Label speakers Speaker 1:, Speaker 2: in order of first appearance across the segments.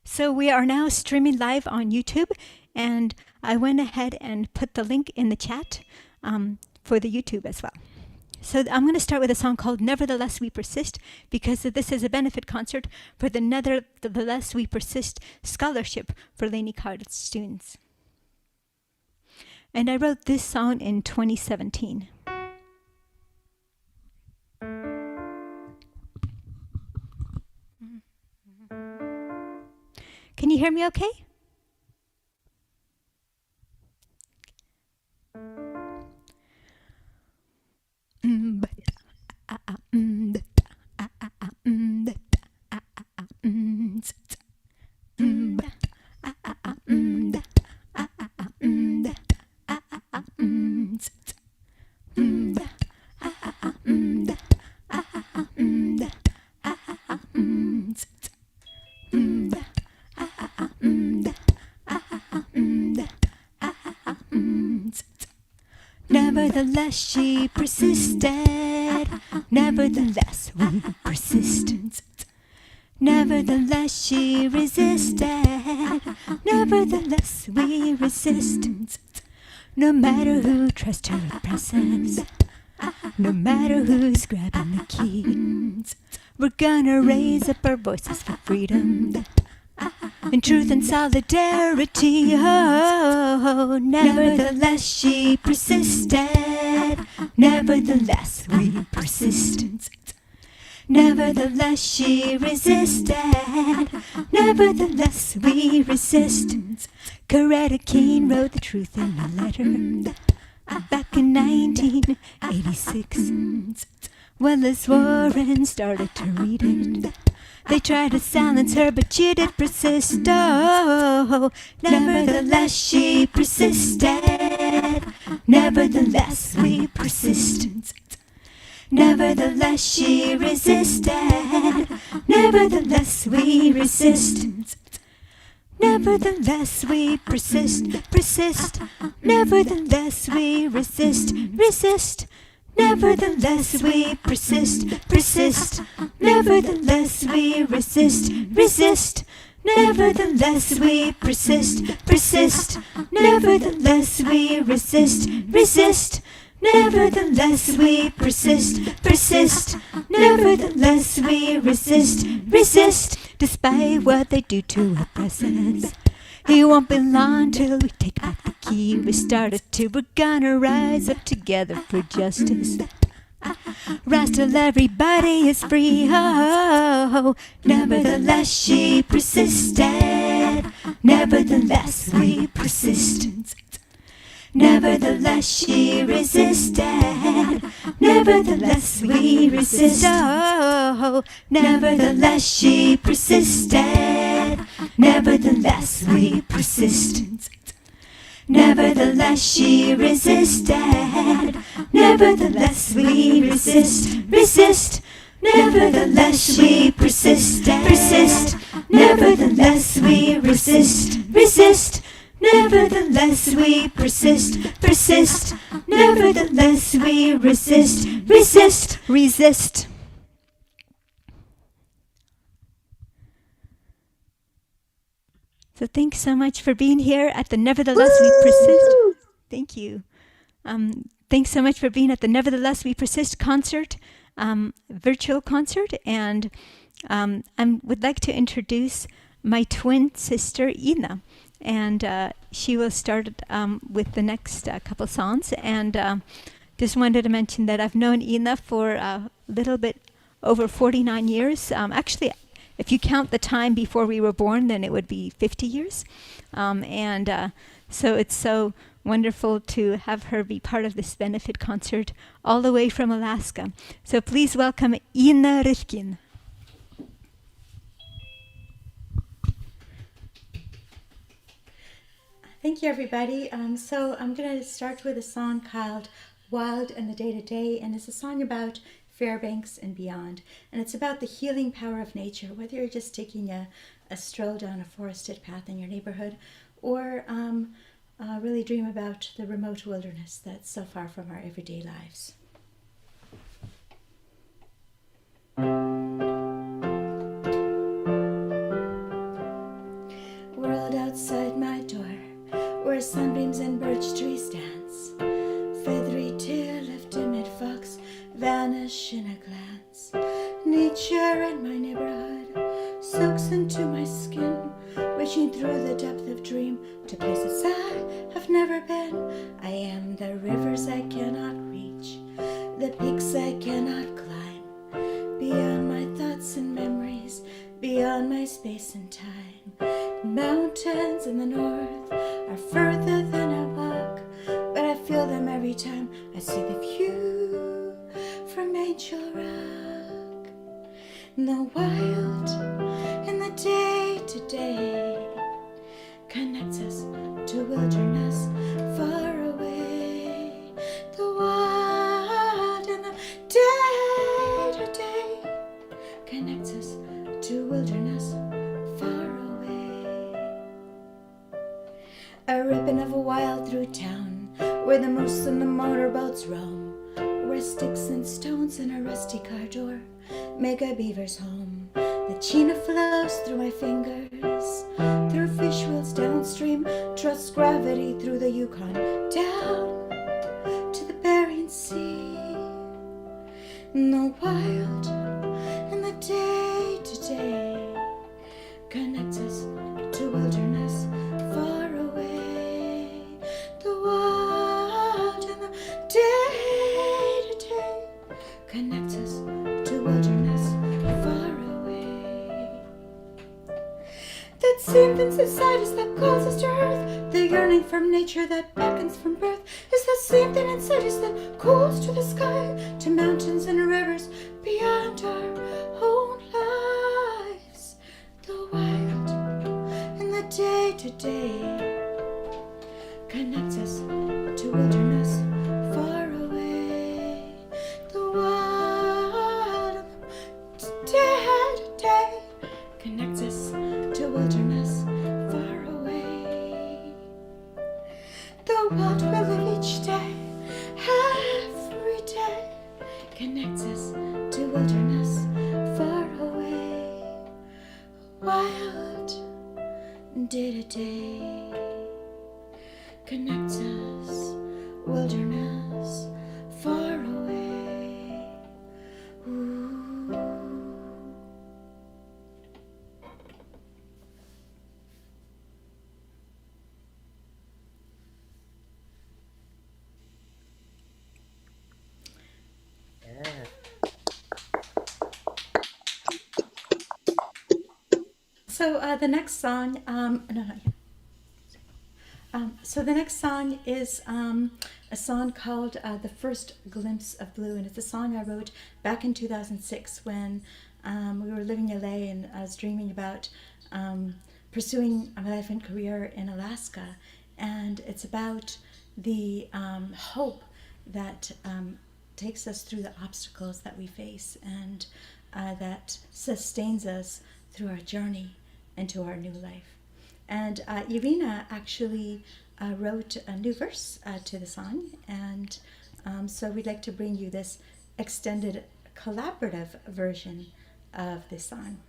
Speaker 1: So we are now streaming live on YouTube, and I went ahead and put the link in the chat for the YouTube as well. So I'm going to start with a song called Nevertheless We Persist, because this is a benefit concert for the Nevertheless We Persist Scholarship for Laney College students. And I wrote this song in 2017. Can you hear me okay? Nevertheless, she persisted. Nevertheless, we persisted. Nevertheless, she resisted. Nevertheless, we resist. No matter who tries to repress us, no matter who's grabbing the keys, we're gonna raise up our voices for freedom, in truth and solidarity. Oh, nevertheless she persisted. Nevertheless we persisted. Nevertheless she resisted. Nevertheless we resisted. Coretta King wrote the truth in a letter back in 1986. Willis Warren started to read it. They tried to silence her, but she did persist. Oh, nevertheless she persisted. Nevertheless we persisted. Nevertheless she resisted. Nevertheless we resisted. Nevertheless we persist, persist. Nevertheless we resist, resist. Nevertheless we persist, persist. Nevertheless we resist, resist. Nevertheless we persist, persist. Nevertheless we resist, resist. Nevertheless we persist, persist. Nevertheless we resist, resist. Despite what they do to oppress us, it won't be long till we take back the key. We started to, we're gonna rise up together for justice. Rise till everybody is free. Oh, nevertheless she persisted. Nevertheless we persisted. Nevertheless she resisted. Nevertheless we resist. Oh, nevertheless she persisted. Nevertheless we persisted. Nevertheless she resisted. Nevertheless we resist, resist. Nevertheless we persist, persist. Nevertheless we resist, resist. Nevertheless we persist, persist. Nevertheless we resist, resist, resist. So thanks so much for being here at the Nevertheless We Persist. Thank you. Thanks so much for being at the Nevertheless We Persist concert, virtual concert. And I would like to introduce my twin sister, Irina. And she will start with the next couple songs. And just wanted to mention that I've known Irina for a little bit over 49 years. Actually, if you count the time before we were born, then it would be 50 years. So it's so wonderful to have her be part of this benefit concert all the way from Alaska. So please welcome Irina Rivkin.
Speaker 2: Thank you, everybody. So I'm going to start with a song called Wild and the Day-to-Day, and it's a song about Fairbanks and beyond. And it's about the healing power of nature, whether you're just taking a stroll down a forested path in your neighborhood or really dream about the remote wilderness that's so far from our everyday lives. where sunbeams and birch trees dance, feathery tail lifted mid fox vanish in a glance. Nature in my neighborhood soaks into my skin, reaching through the depth of dream to places I have never been. I am the rivers I cannot reach, the peaks I cannot climb, beyond my thoughts and memories, beyond my space and time. Mountains in the north are further than I walk, but I feel them every time I see the view from Angel Rock. The wild in the day-to-day connects us to wilderness far away. The wild in the day-to-day connects us to wilderness far away. A ribbon of a wild through town, where the moose and the motorboats roam, where sticks and stones and a rusty car door make a beaver's home. The Chena flows through my fingers, through fish wheels downstream, trust gravity through the Yukon, down to the Bering Sea. The wild and the day-to-day connects us to wilderness far away. The wild and the day-to-day connects us to wilderness far away. That same thing inside us that calls us to earth, the yearning from nature that beckons from birth, is the same thing inside us that calls to the sky, to mountains and rivers beyond our own lives. The wild and the day-to-day connects us to wilderness far away. The wild and the day-to-day connects us to wilderness far away. The world we live each day, every day, connects us to wilderness far away. Wild day-to-day connects us, wilderness far away. Ooh. So the next song, so the next song is a song called The First Glimpse of Blue, and it's a song I wrote back in 2006 when we were living in LA, and I was dreaming about pursuing a life and career in Alaska, and it's about the hope that takes us through the obstacles that we face, and that sustains us through our journey into our new life. And Irina actually wrote a new verse to the song, and so we'd like to bring you this extended collaborative version of this song.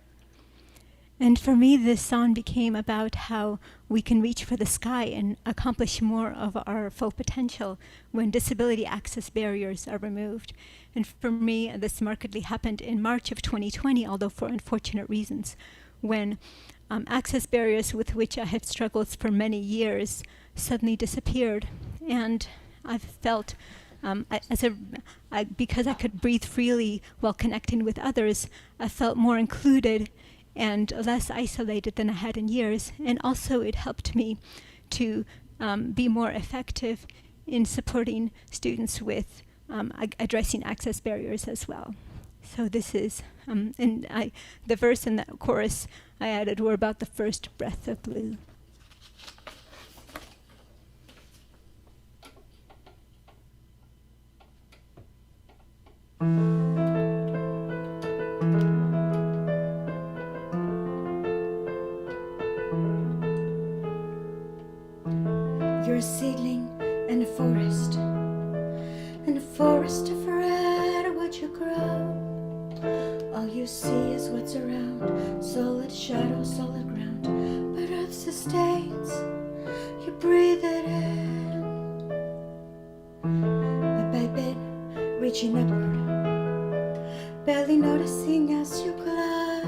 Speaker 1: And for me, this song became about how we can reach for the sky and accomplish more of our full potential when disability access barriers are removed. And for me, this markedly happened in March of 2020, although for unfortunate reasons, when access barriers with which I have struggled for many years suddenly disappeared. And I felt, because I could breathe freely while connecting with others, I felt more included and less isolated than I had in years. And also it helped me to be more effective in supporting students with addressing access barriers as well. So this is, the verse and the chorus I added were about the first breath of blue.
Speaker 2: You're a seedling in a forest of red, what you grow. All you see is what's around, solid shadow, solid ground. But earth sustains, you breathe it reaching upward, barely noticing as you glide.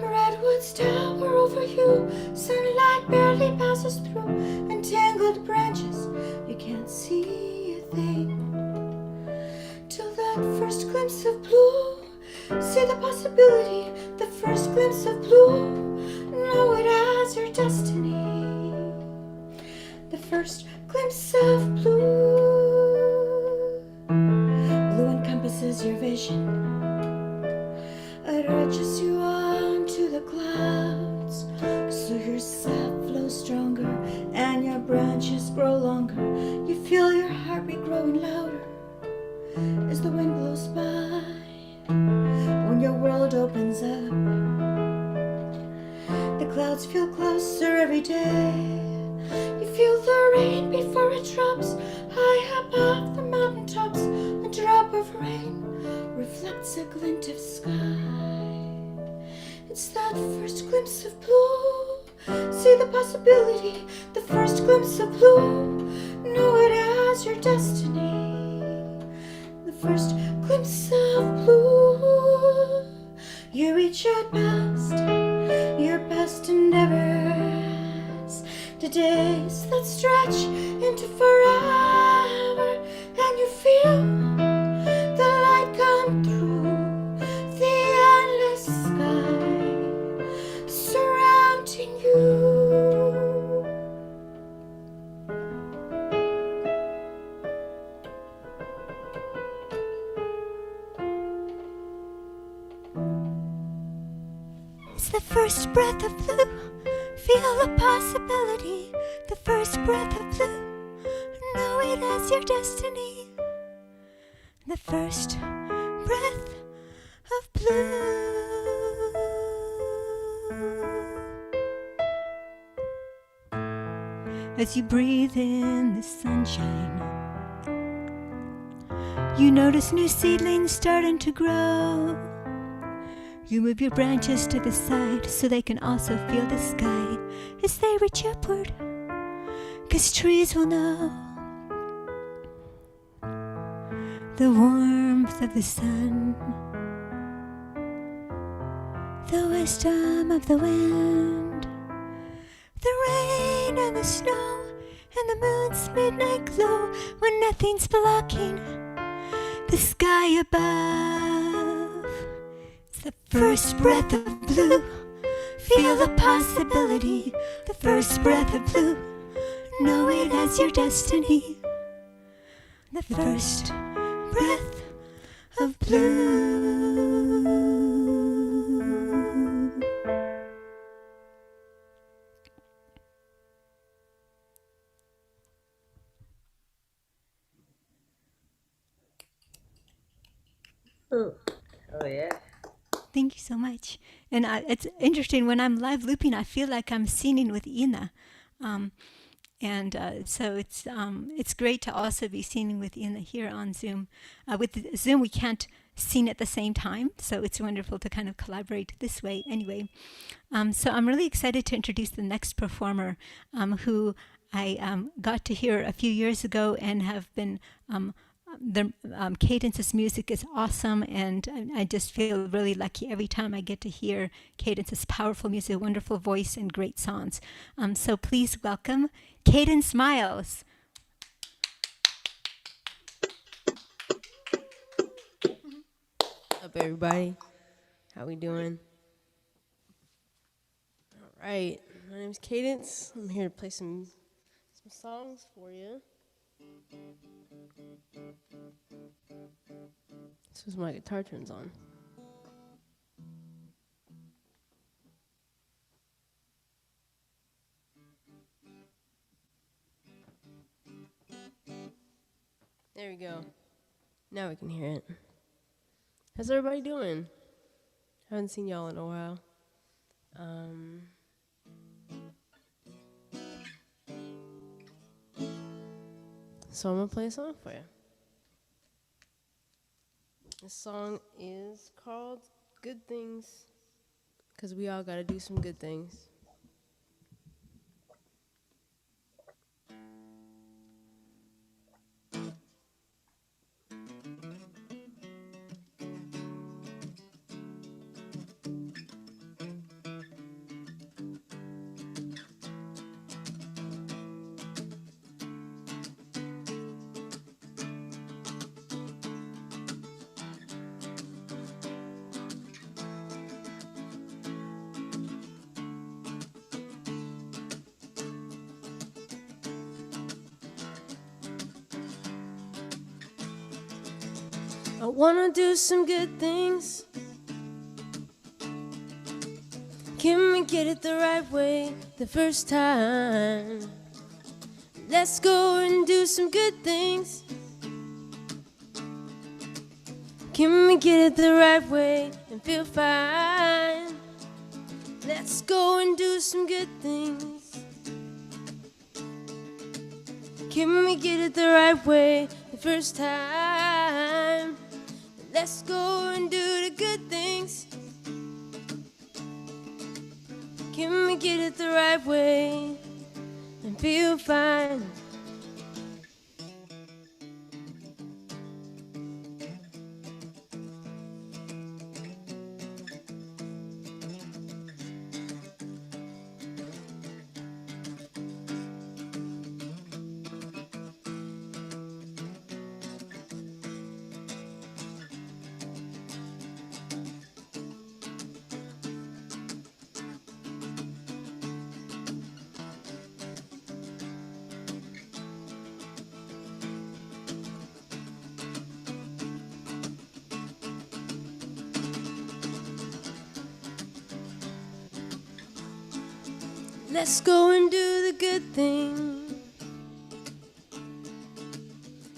Speaker 2: Redwoods tower over you, sunlight barely passes through entangled branches. You can't see a thing till that first glimpse of blue. See the possibility, the first glimpse of blue. Know it as your destiny. The first glimpse of blue. Blue encompasses your vision. It urges you on to the clouds, so your sap flows stronger and your branches grow longer. You feel your heartbeat growing louder as the wind blows by. When your world opens up, the clouds feel closer every day. You feel the rain before it drops. High above the mountaintops, a drop of rain reflects a glint of sky. It's that first glimpse of blue. See the possibility, the first glimpse of blue. Know it as your destiny. The first glimpse of blue. You reach out past your past endeavors, the days that stretch into forever, and you feel the light come through the endless sky surrounding you.
Speaker 1: It's the first breath of blue. Feel the possibility, the first breath of blue. Know it as your destiny. The first breath of blue. As you breathe in the sunshine, you notice new seedlings starting to grow. You move your branches to the side so they can also feel the sky as they reach upward, 'cause trees will know the warmth of the sun, the wisdom of the wind, the rain and the snow, and the moon's midnight glow when nothing's blocking the sky above. It's the first breath of blue. Feel the possibility, the first breath of blue. Know it as your destiny. The first breath of blue.
Speaker 3: Oh yeah.
Speaker 1: Thank you so much. And it's interesting, when I'm live looping, I feel like I'm singing with Ina. So it's great to also be singing with Ina here on Zoom. With Zoom, we can't sing at the same time, so it's wonderful to kind of collaborate this way. Anyway, so I'm really excited to introduce the next performer, who I got to hear a few years ago and have been Cadence's music is awesome, and I just feel really lucky every time I get to hear Cadence's powerful music, wonderful voice, and great songs. So please welcome Cadence Myles.
Speaker 3: What's up, everybody? How we doing? All right. My name's Cadence. I'm here to play some songs for you. This is my guitar turns on. There we go. Now we can hear it. How's everybody doing? Haven't seen y'all in a while. So I'm gonna play a song for you. This song is called Good Things, 'cause we all gotta do some good things. I wanna do some good things. Can we get it the right way the first time? Let's go and do some good things. Can we get it the right way and feel fine? Let's go and do some good things. Can we get it the right way the first time? Let's go and do the good things. Can we get it the right way and feel fine? Let's go and do the good thing.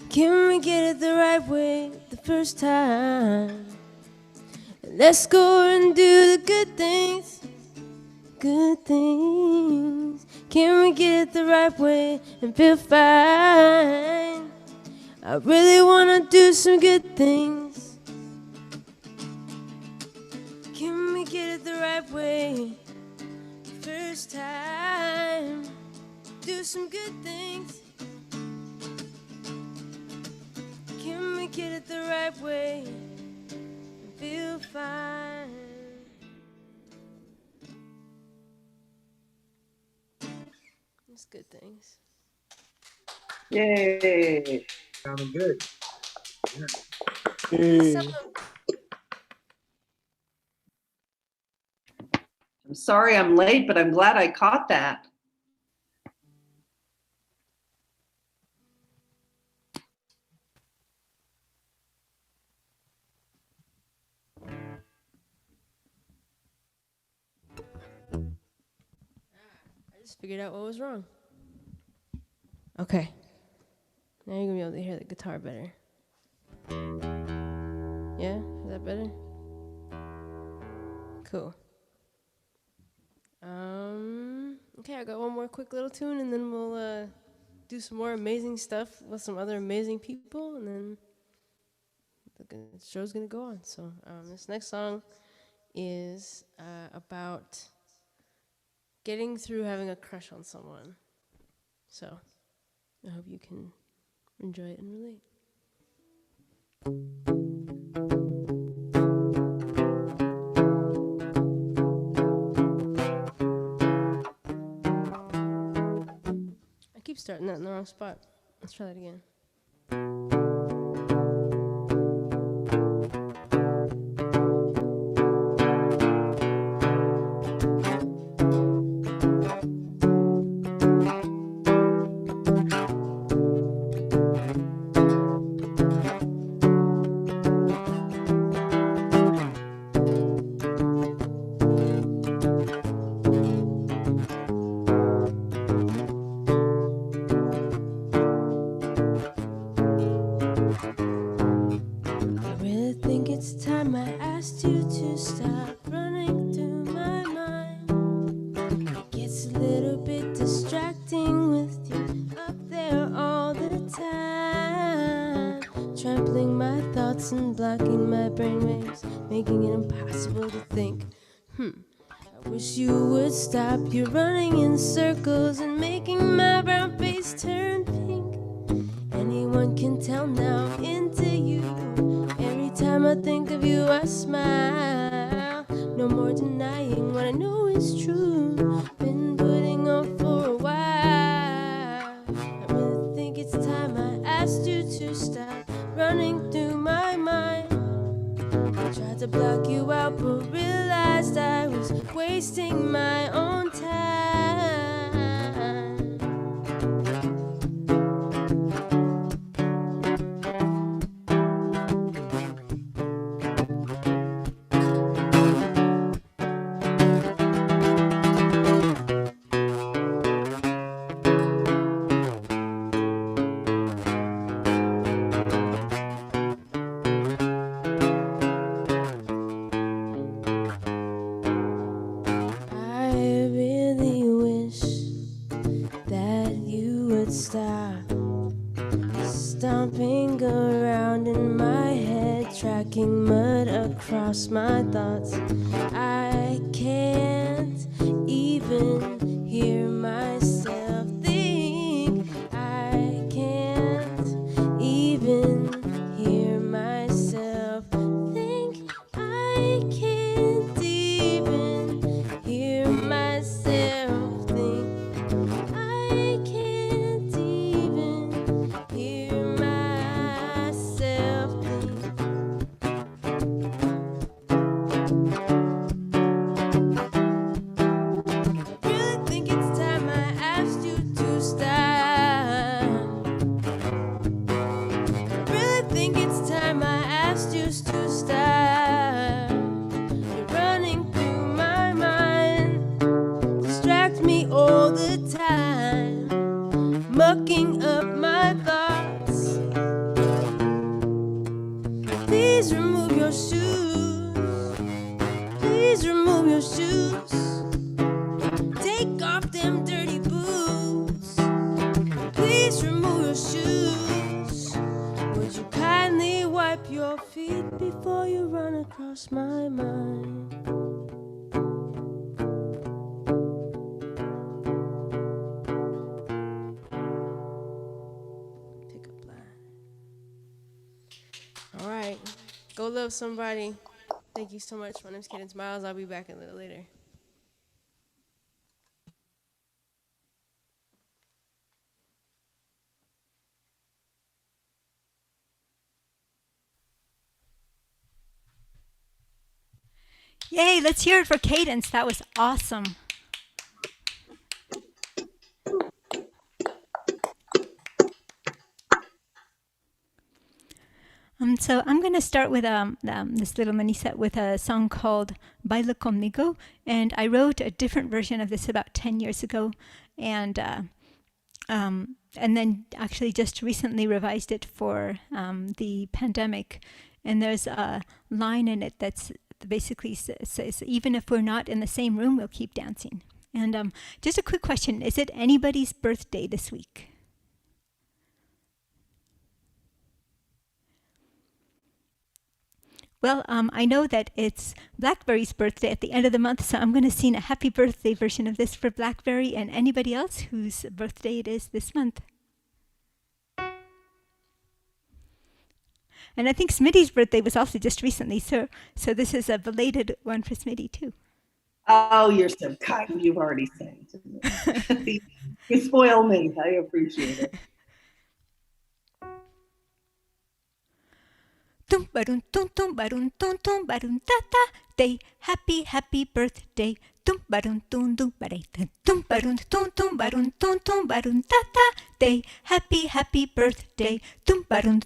Speaker 3: Can we get it the right way the first time? Let's go and do the good things. Good things. Can we get it the right way and feel fine? I really wanna do some good things. Can we get it the right way? First time, do some good things. Can we get it the right way and feel fine? It's good things.
Speaker 4: Yay.
Speaker 5: Sounding good.
Speaker 4: I'm sorry I'm late, but I'm glad I caught that.
Speaker 3: I just figured out what was wrong. Okay. Now you're gonna be able to hear the guitar better. Yeah? Is that better? Cool. Okay, I got one more quick little tune, and then we'll do some more amazing stuff with some other amazing people, and then the show's gonna go on. So this next song is about getting through having a crush on someone. So I hope you can enjoy it and relate. I keep starting that in the wrong spot. Let's try that again. Stop, you're running in circles and making my brown face turn pink. Anyone can tell now into you. Every time I think of you, I smile. No more denying what I know is true. Been putting on for a while. I really think it's time I asked you to stop running through my mind. I tried to block you out, but realized I was wasting my own time. stomping around in my head, tracking mud across my thoughts. I can't even hear myself think. I can't even hear myself think. I can't even hear myself think. I can't even hear myself think. Really think it's time I asked you to stop. Really think it's time I asked you to stop. You're running through my mind, distract me all the time, mucking up my thoughts. Please remove your shoes. Please remove your shoes. Take off them dirty boots. Please remove your shoes. Would you kindly wipe your feet before you run across my mind? Pick up line. All right, go love somebody. Thank you so much. My name's Cadence Myles. I'll be back a little later.
Speaker 1: Yay, let's hear it for Cadence. That was awesome. So I'm going to start with this little mini set with a song called Baila Conmigo, and I wrote a different version of this about 10 years ago, and then actually just recently revised it for the pandemic. And there's a line in it that's basically says, even if we're not in the same room, we'll keep dancing. And just a quick question, is it anybody's birthday this week? Well, I know that it's Blackberry's birthday at the end of the month, so I'm going to sing a happy birthday version of this for Blackberry and anybody else whose birthday it is this month. And I think Smitty's birthday was also just recently, so this is a belated one for Smitty too.
Speaker 4: Oh, you're so kind. You've already sang to me. You spoil me. I appreciate it.
Speaker 1: Tum barun tum tum barun tata day. Happy happy birthday. Tum barun tum barun tata day. Happy happy birthday. Tum barun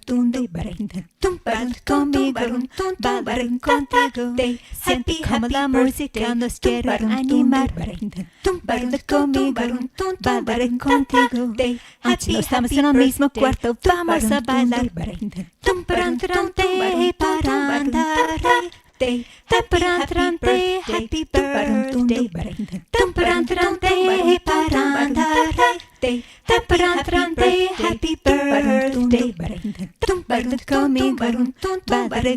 Speaker 1: contigo day. Siente como la música nos quiere animar. Tum barun contigo day. Aunque no estamos en el mismo cuarto, vamos a bailar. Tum barun day para andar. Day, happy birthday, happy birthday. Tum barun day para andar. Day, happy birthday. Tum barun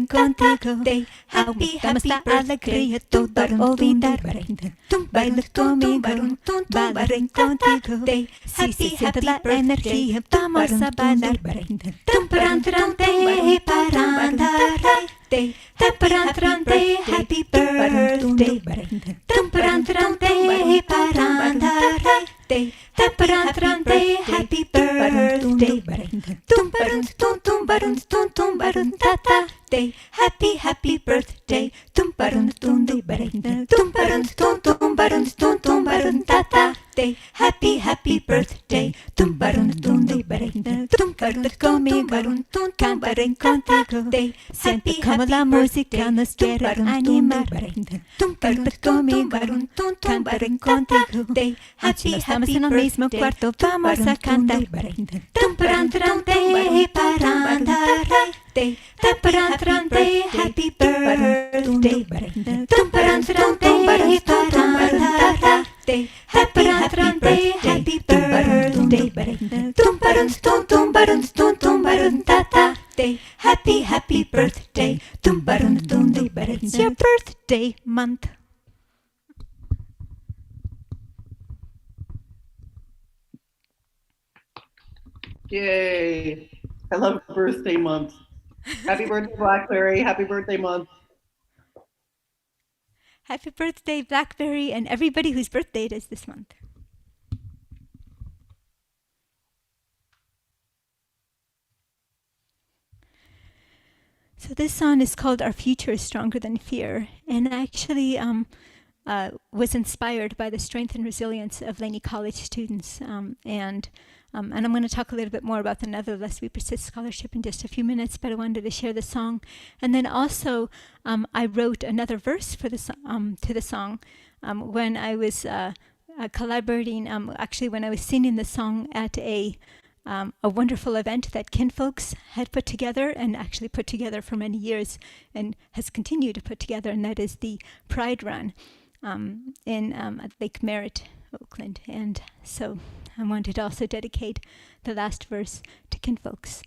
Speaker 1: contigo. Day, happy la alegría toda olvidar. Tum barun contigo. Day, si se siente la energía, vamos a bailar. Tum barun day para andar. Day, happy birthday. Tum barun day para andar. Day, happy birthday. Tum barun tata. Day, happy birthday. Tum barun tata. Day, happy birthday. Tum barun cantaré contigo. Day, siente como la música nos quiere animar. Tum barun cantaré contigo. Day, happy estamos en el mismo cuarto, vamos a cantar. Tum barun day para andar. Day, happy birthday. Tum barun day para andar. Day, happy birthday. Tum barun Tumbarun-ta-ta day, happy, happy birthday. Tumbarun-tum-day, but it's your birthday month.
Speaker 4: Yay. I love birthday month. Happy birthday, Blackberri. Happy birthday month.
Speaker 1: Happy birthday, Blackberri, and everybody whose birthday it is this month. So this song is called Our Future is Stronger Than Fear, and actually was inspired by the strength and resilience of Laney College students. And I'm going to talk a little bit more about the Nevertheless We Persist Scholarship in just a few minutes, but I wanted to share the song. And then also, I wrote another verse for the to the song when I was collaborating, actually when I was singing the song at a wonderful event that Folkz had put together, and actually put together for many years and has continued to put together, and that is the Pride Run at Lake Merritt, Oakland. And so I wanted to also dedicate the last verse to Folkz.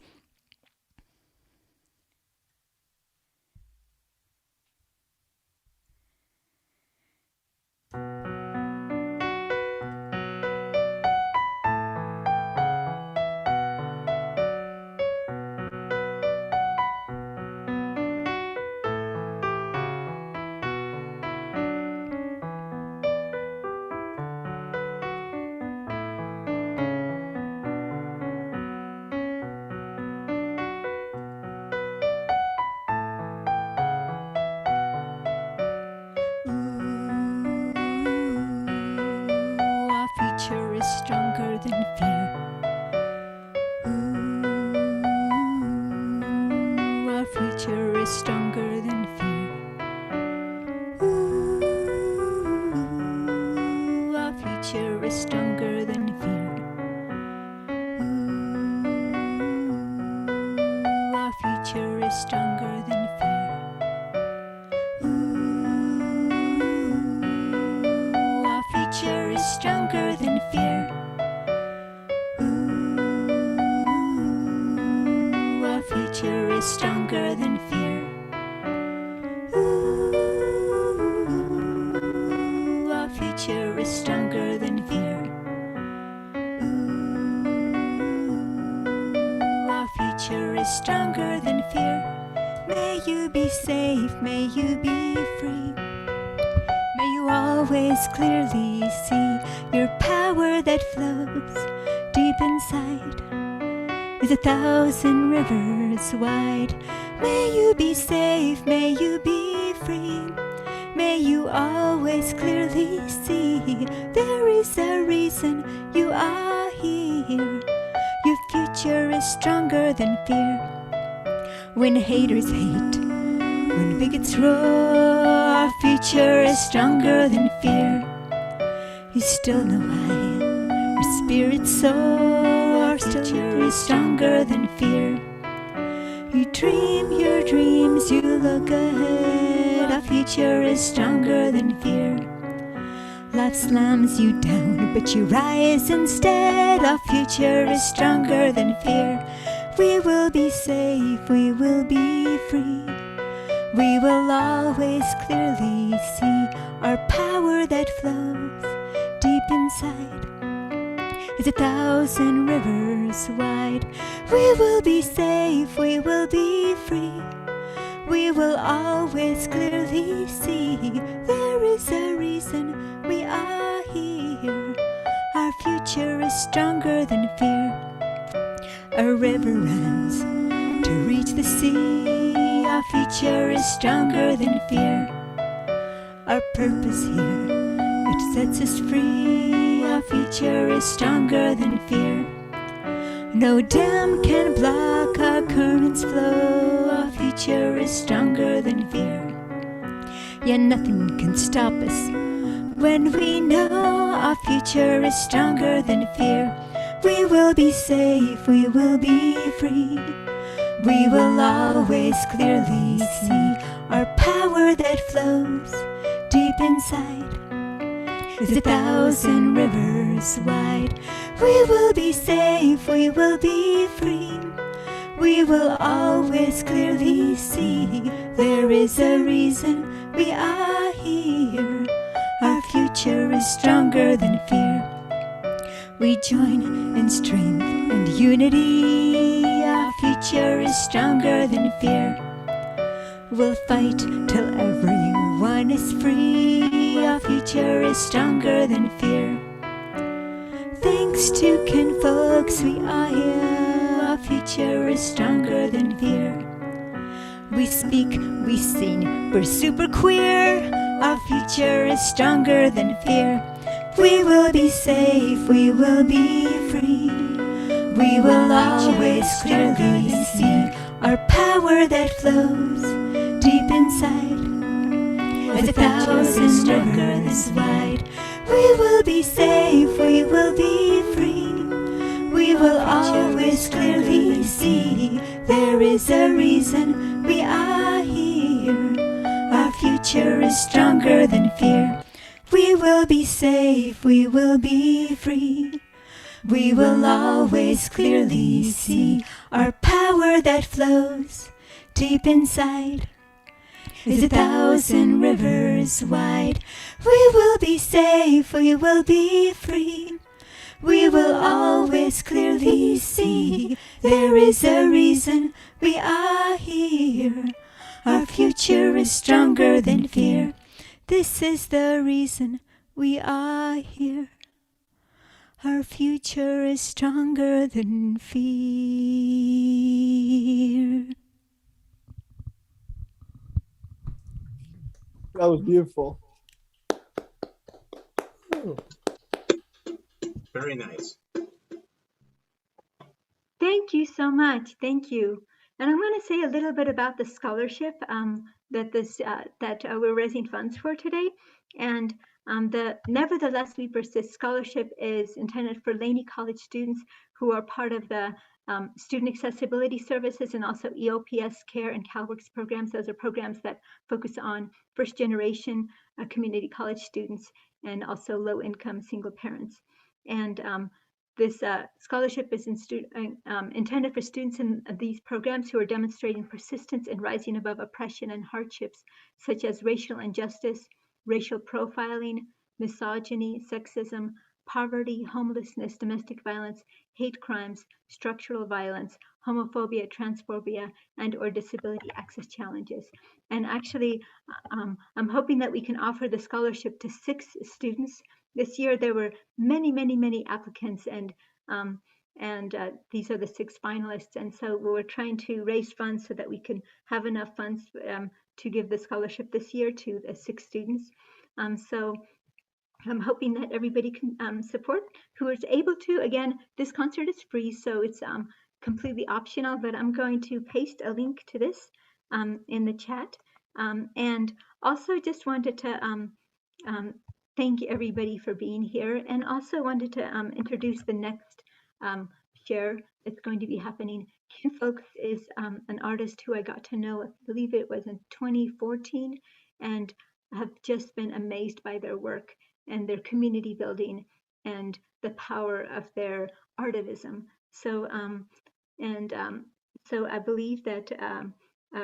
Speaker 1: Our future is stronger than fear. Our future is stronger than fear. Our future is stronger than fear. Our future is stronger than fear. Our future is stronger than fear. Our future is stronger than fear. Our future is stronger than fear. Our future is stronger than fear. May you be safe, may you be free. May you always clearly see your power that flows deep inside is 1,000 rivers wide. May you be safe, may you be free. May you always clearly see there is a reason you are here. Your future is stronger than fear. When haters hate, when bigots roar, our future is stronger than fear. You still know why our spirits soar. Our future is stronger than fear. You dream your dreams, you look ahead. Our future is stronger than fear. Life slams you down, but you rise instead. Our future is stronger than fear. We will be safe, we will be free. We will always clearly see our power that flows deep inside is 1,000 rivers wide. We will be safe, we will be free. We will always clearly see there is a reason we are here. Our future is stronger than fear. A river runs to reach the sea. Our future is stronger than fear. Our purpose here, it sets us free. Our future is stronger than fear. No dam can block our current's flow. Our future is stronger than fear. Yeah, nothing can stop us when we know our future is stronger than fear. We will be safe, we will be free. We will always clearly see our power that flows deep inside is 1,000 rivers wide. We will be safe, we will be free. we will always clearly see there is a reason we are here. Our future is stronger than fear. We join in strength and unity. Our future is stronger than fear. We'll fight till everyone is free. Our future is stronger than fear. Thanks to Folkz, we are here. Our future is stronger than fear. We speak, we sing, we're super queer. Our future is stronger than fear. We will be safe, we will be free. We will always clearly see our power that flows deep inside as 1,000 rivers wide. We will be safe, we will be free. We will always clearly see there is a reason we are here. Our future is stronger than fear. We will be safe, we will be free. We will always clearly see our power that flows deep inside is 1,000 rivers wide. We will be safe, we will be free. We will always clearly see there is a reason we are here. Our future is stronger than fear. This is the reason we are here. Our future is stronger than fear.
Speaker 5: That was beautiful.
Speaker 6: Very nice.
Speaker 1: Thank you so much. Thank you. And I'm going to say a little bit about the scholarship that we're raising funds for today. And the Nevertheless We Persist Scholarship is intended for Laney College students who are part of the Student Accessibility Services and also EOPS Care and CalWORKs programs. Those are programs that focus on first generation community college students and also low income single parents. And this scholarship is intended for students in these programs who are demonstrating persistence in rising above oppression and hardships, such as racial injustice, racial profiling, misogyny, sexism, poverty, homelessness, domestic violence, hate crimes, structural violence, homophobia, transphobia, and or disability access challenges. And actually, I'm hoping that we can offer the scholarship to 6 students. This year, there were many applicants, and these are the 6 finalists. And so we're trying to raise funds so that we can have enough funds to give the scholarship this year to the 6 students. So I'm hoping that everybody can support who is able to. Again, this concert is free, so it's completely optional, but I'm going to paste a link to this in the chat. And also just wanted to thank everybody for being here, and also wanted to introduce the next share that's going to be happening. Folkz is an artist who I got to know, I believe it was in 2014, and have just been amazed by their work and their community building and the power of their artivism. So so I believe that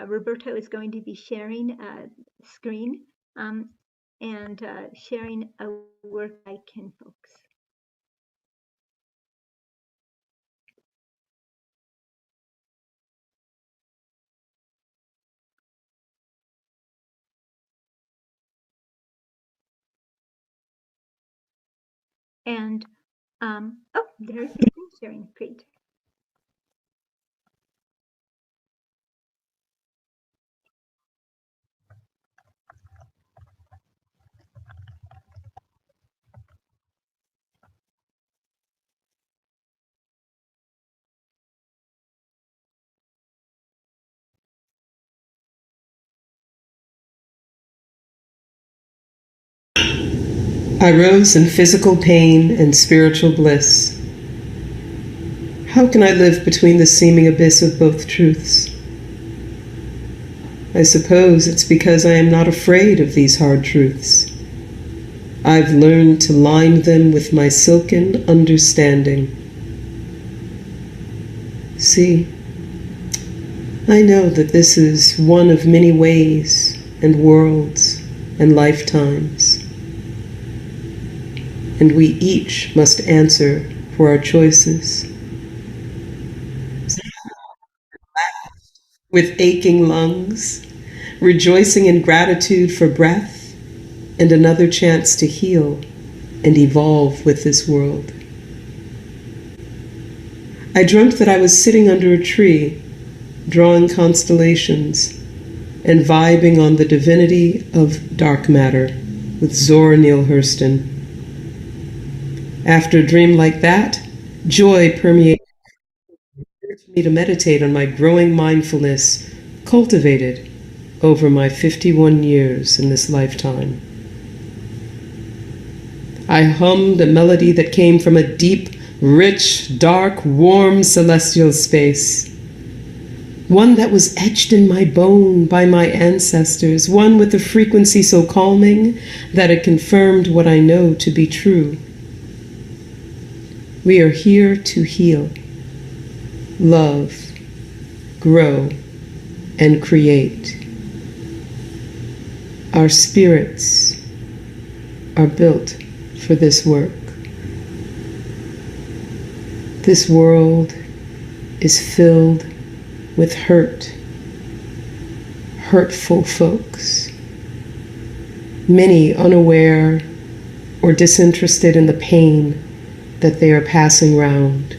Speaker 1: Roberto is going to be sharing a screen and sharing a work by Folkz. And oh, there's the screen sharing. Great.
Speaker 7: I rose in physical pain and spiritual bliss. How can I live between the seeming abyss of both truths? I suppose it's because I am not afraid of these hard truths. I've learned to line them with my silken understanding. See, I know that this is one of many ways and worlds and lifetimes, and we each must answer for our choices. With aching lungs, rejoicing in gratitude for breath and another chance to heal and evolve with this world. I dreamt that I was sitting under a tree, drawing constellations and vibing on the divinity of dark matter with Zora Neale Hurston. After a dream like that, joy permeated me to meditate on my growing mindfulness, cultivated over my 51 years in this lifetime. I hummed a melody that came from a deep, rich, dark, warm celestial space. One that was etched in my bone by my ancestors, one with a frequency so calming that it confirmed what I know to be true. We are here to heal, love, grow, and create. Our spirits are built for this work. This world is filled with hurt, hurtful folks, many unaware or disinterested in the pain that they are passing round.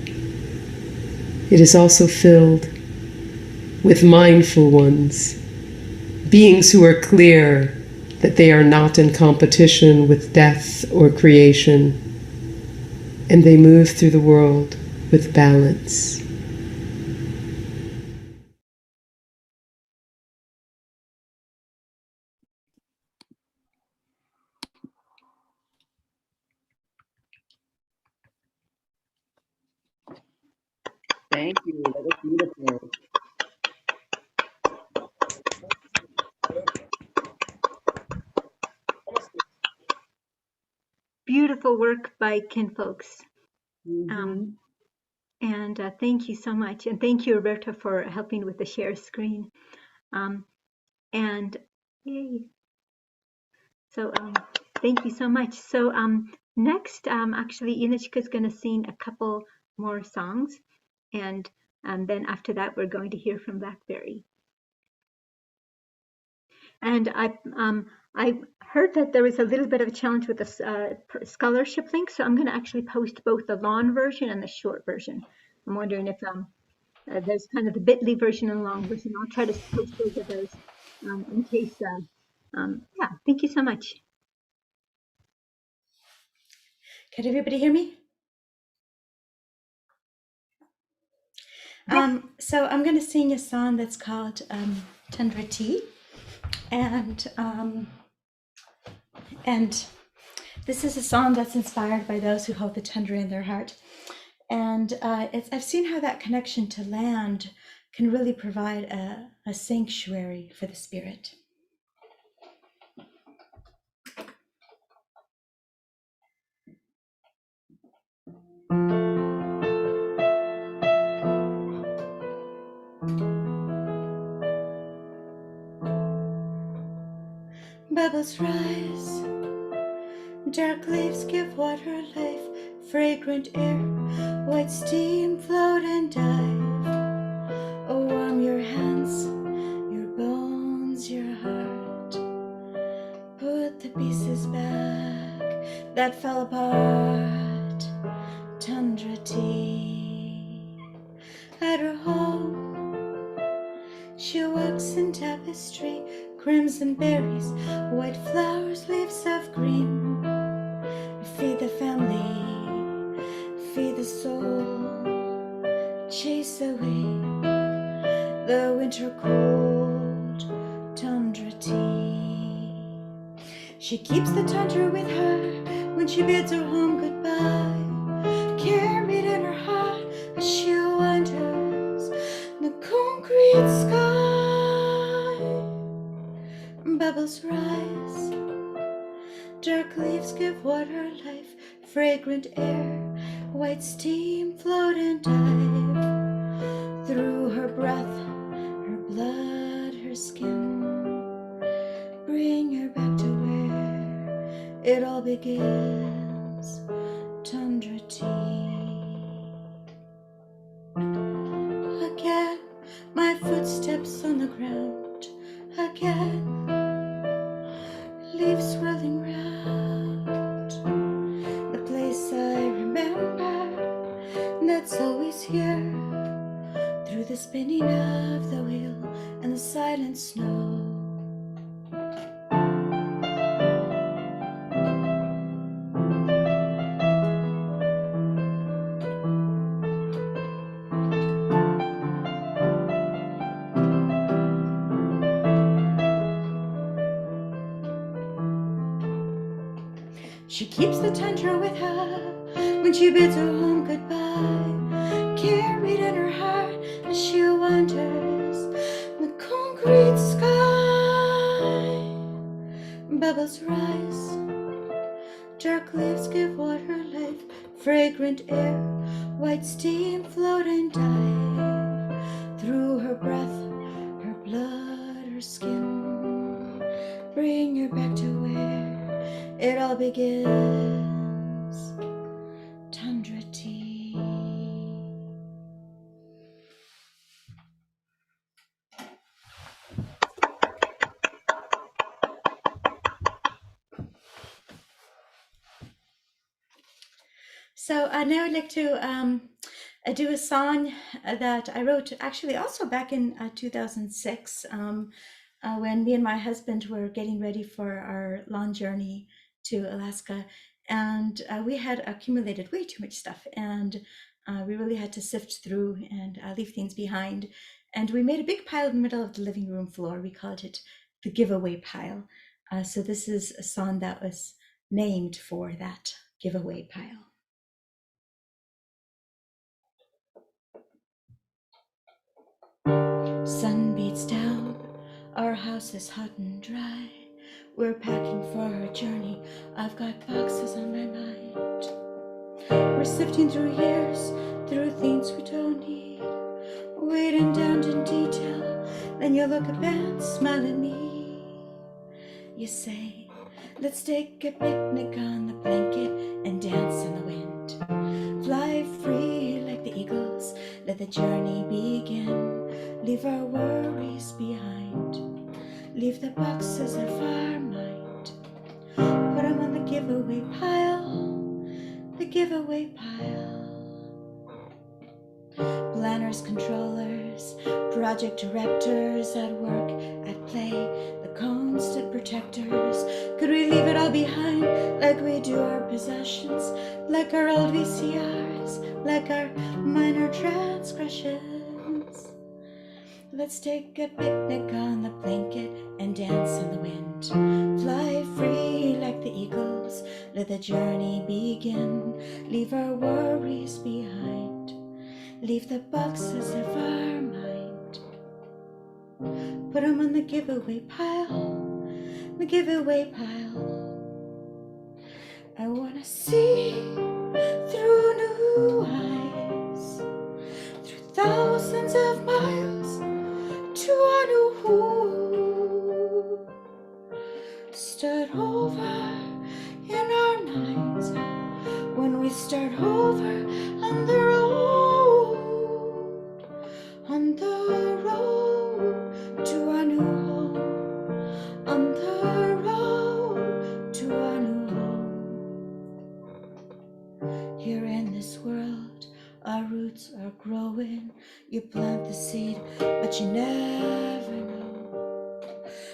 Speaker 7: It is also filled with mindful ones, beings who are clear that they are not in competition with death or creation, and they move through the world with balance.
Speaker 4: Thank you. That was beautiful.
Speaker 1: Beautiful work by Folkz.
Speaker 4: Mm-hmm.
Speaker 1: And thank you so much. And thank you, Roberto, for helping with the share screen. And yay. So thank you so much. So next, actually, Inichka is going to sing a couple more songs. And then after that, we're going to hear from Blackberri. And I heard that there was a little bit of a challenge with the scholarship link. So I'm going to actually post both the long version and the short version. I'm wondering if there's kind of the bit.ly version and the long version. I'll try to post both of those in case. Yeah, thank you so much.
Speaker 2: Can everybody hear me? So I'm going to sing a song that's called Tundra Tea. And this is a song that's inspired by those who hold the tundra in their heart. And I've seen how that connection to land can really provide a sanctuary for the spirit. Bubbles rise, dark leaves give water life, fragrant air, white steam float and dive. Oh, warm your hands, your bones, your heart. Put the pieces back that fell apart. Tundra tea. At her home, she works in tapestry, crimson berries, white flowers, leaves of green. Feed the family, feed the soul, chase away the winter cold. Tundra tea. She keeps the tundra with her when she bids her home goodbye, carried in her heart as she wanders the concrete sky. Bubbles rise, dark leaves give water life, fragrant air, white steam float and dive. Through her breath, her it all begins. Tundra tea. Again, my footsteps on the ground. Again, leaves swirling round. The place I remember, that's always here. Through the spinning of the wheel and the silent snow. She keeps the tundra with her when she bids her home goodbye, carried in her heart as she wanders the concrete sky. Bubbles rise, dark leaves give water life, fragrant air, white steam float and dive through her breath, her blood, her skin. Bring her back to where it all begins. Tundra tea. So now I'd like to do a song that I wrote actually also back in 2006 when me and my husband were getting ready for our long journey to Alaska. And we had accumulated way too much stuff, and we really had to sift through and leave things behind. And we made a big pile in the middle of the living room floor. We called it the giveaway pile. So this is a song that was named for that giveaway pile. Sun beats down, our house is hot and dry. We're packing for our journey, I've got boxes on my mind. We're sifting through years, through things we don't need, waiting down to detail. Then you look up and smile at me. You say, let's take a picnic on the blanket and dance in the wind. Fly free like the eagles, let the journey begin. Leave our worries behind, leave the boxes of our mind. Put them on the giveaway pile, the giveaway pile. Planners, controllers, project directors, at work, at play, the constant protectors. Could we leave it all behind like we do our possessions, like our old VCRs, like our minor transgressions? Let's take a picnic on the blanket and dance in the wind. Fly free like the eagles, let the journey begin. Leave our worries behind, leave the boxes of our mind. Put them on the giveaway pile, the giveaway pile. I wanna see through new eyes, through thousands of miles, to a new home. Start over in our minds when we start over on the road, on the road to a new home, on the road to a new home. Here in this world, our roots are growing. You plant the seed, but you never know.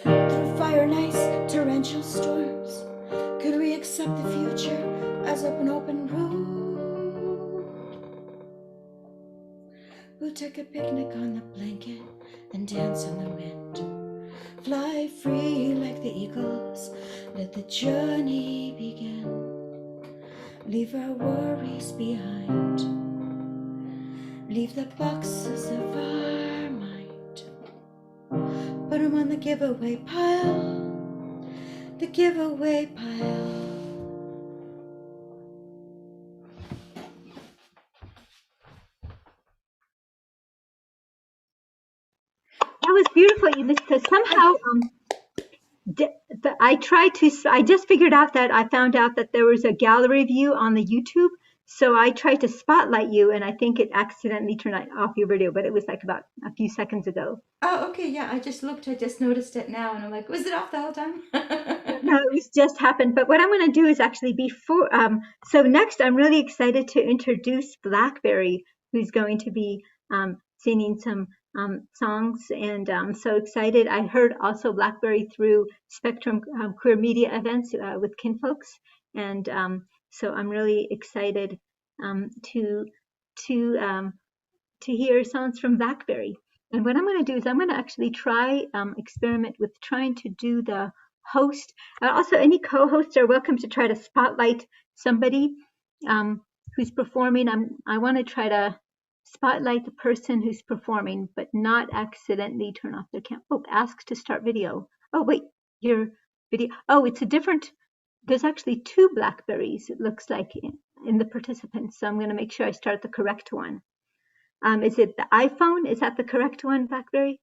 Speaker 2: Through fire nights, torrential storms, could we accept the future as an open road? We'll take a picnic on the blanket and dance in the wind. Fly free like the eagles, let the journey begin. Leave our worries behind, leave the boxes of our mind. Put them on the giveaway pile, the giveaway pile.
Speaker 5: That was beautiful, Eunice, because somehow
Speaker 2: I just figured out that I found out that there was a gallery view on the YouTube. So I tried to spotlight you, and I think it accidentally turned off your video, but it was like about a few seconds ago. Oh, okay. Yeah, I just noticed it now, and I'm like, was it off the whole time? No, it was just happened. But what I'm going to do is actually so next I'm really excited to introduce Blackberri, who's going to be singing some songs, and I'm so excited. I heard also Blackberri through Spectrum Queer Media events with Kinfolks, and so I'm really excited to to um, to hear songs from Blackberri. And what I'm going to do is I'm going to actually experiment with trying to do the host. Also, any co-hosts are welcome to try to spotlight somebody who's performing. I want to try to spotlight the person who's performing, but not accidentally turn off their camera. Oh, ask to start video. Oh, wait, your video. Oh, it's a different. There's actually two Blackberries, it looks like, in the participants. So I'm going to make sure I start the correct one. Is it the iPhone? Is that the correct one, Blackberri?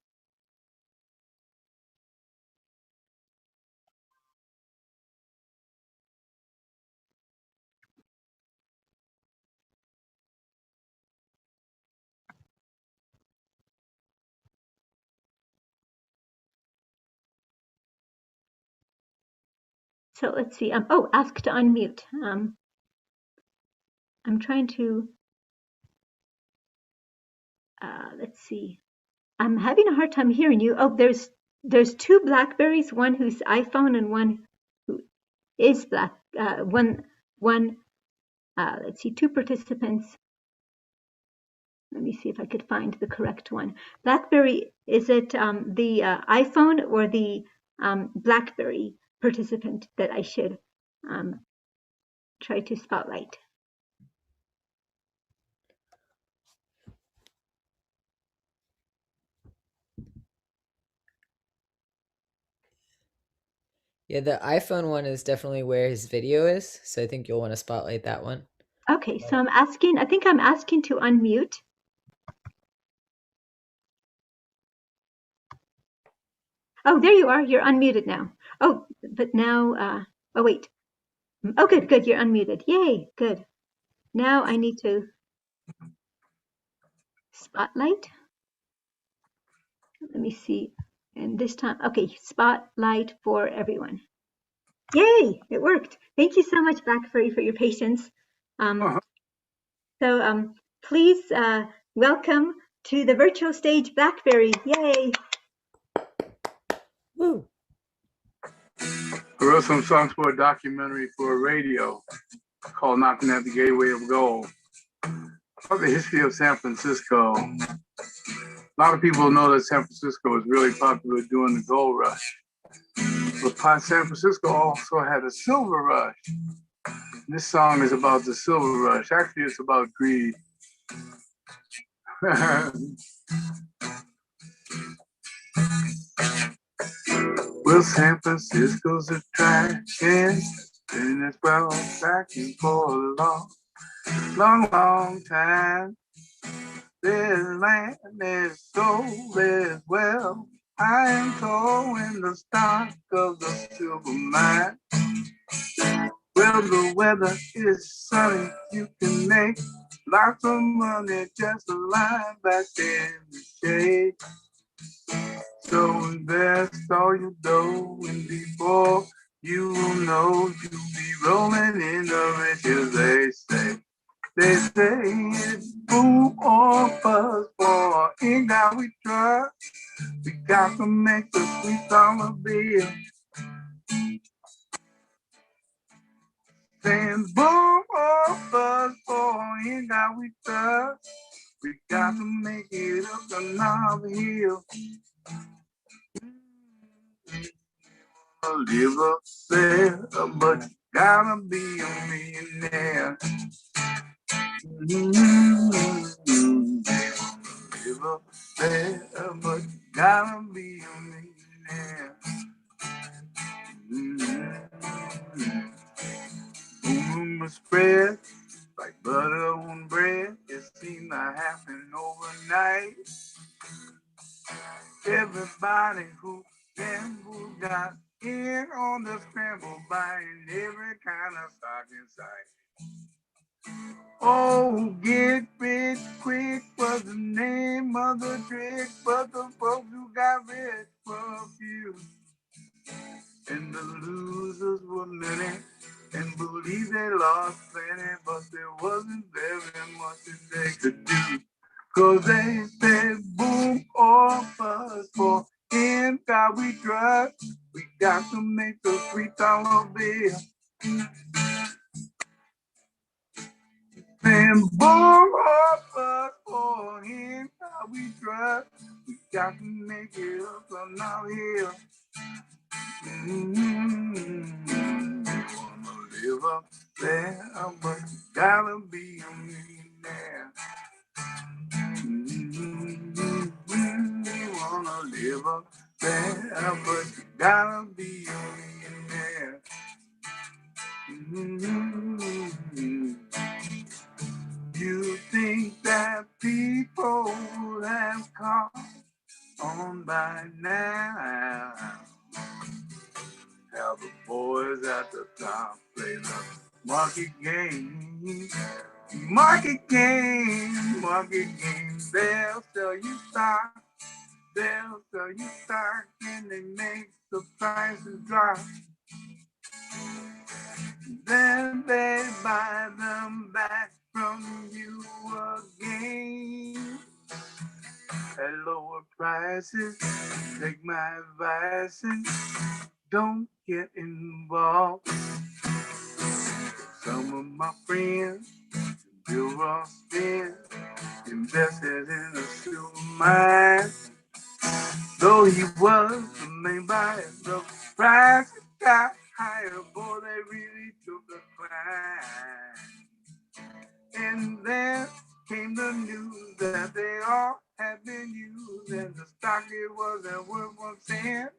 Speaker 2: So let's see. Oh, ask to unmute. I'm trying to. Let's see. I'm having a hard time hearing you. Oh, there's two Blackberries. One who's iPhone and one who is Black. One. Let's see. Two participants. Let me see if I could find the correct one. Blackberri. Is it the iPhone or the Blackberri participant that I should try to spotlight?
Speaker 5: Yeah, the iPhone one is definitely where his video is, so I think you'll want to spotlight that one.
Speaker 2: Okay, so I think I'm asking to unmute. Oh, there you are. You're unmuted now. Oh, but now, oh, wait. Oh, good. You're unmuted. Yay, good. Now I need to spotlight. Let me see. And this time, okay, spotlight for everyone. Yay, it worked. Thank you so much, Blackberri, for your patience. So please welcome to the virtual stage, Blackberri. Yay.
Speaker 5: Woo.
Speaker 6: I wrote some songs for a documentary for radio called Knocking at the Gateway of Gold. About the history of San Francisco. A lot of people know that San Francisco was really popular during the gold rush. But San Francisco also had a silver rush. This song is about the silver rush. Actually, it's about greed. Well, San Francisco's attraction, and it's well backing for a long time. This land is sold as well. I am told in the stock of the silver mine. Well, the weather is sunny, you can make lots of money just lying back in the shade. So invest all your dough, and before you know, you'll be rolling in the riches, they say. They say it's boom or bust, for in God we trust. We got to make the sweet dollar bill. Saying boom or bust, for in God we trust. We got to make it up another hill. Live up there, but you gotta be a millionaire. Live up there, but you gotta be a millionaire. Rumors spread like butter on bread. It seemed to happen overnight. Everybody who gambles got in on the scramble, buying every kind of stock in sight. Oh, get rich quick was the name of the trick, but the folks who got rich were a few. And the losers were many, and believe they lost plenty, but there wasn't very much that they could do. Cause they said boom or bust, for in God we trust, we got to make the $3 bill. And boom or bust, for in God we trust, we got to make it up from now here. Wanna live up there, but you gotta be a millionaire. You wanna live up there, but you gotta be a millionaire. You think that people would have caught on by now? How the boys at the top play the market game. Market game, market game. They'll sell you stock, they'll sell you stock, and they make the prices drop. Then they buy them back from you again at lower prices. Take my advice and don't get involved. Some of my friends, Bill Ross spent, invested in a silver mine. Though he was the main buyer, the price got higher. Boy, they really took a climb. And then came the news that they all had been used, and the stock it wasn't worth 1 cent.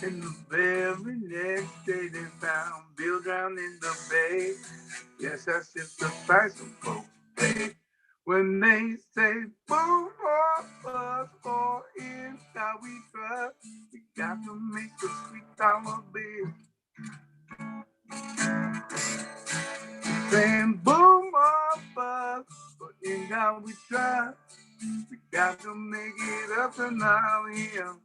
Speaker 6: And the very next day they found Bill drowned in the bay. Yes, that's just the price of folks pay. When they say boom or bust or in God we trust, we got to make the $3 bill. Saying boom or bust or in God we trust, we got to make it up and now here.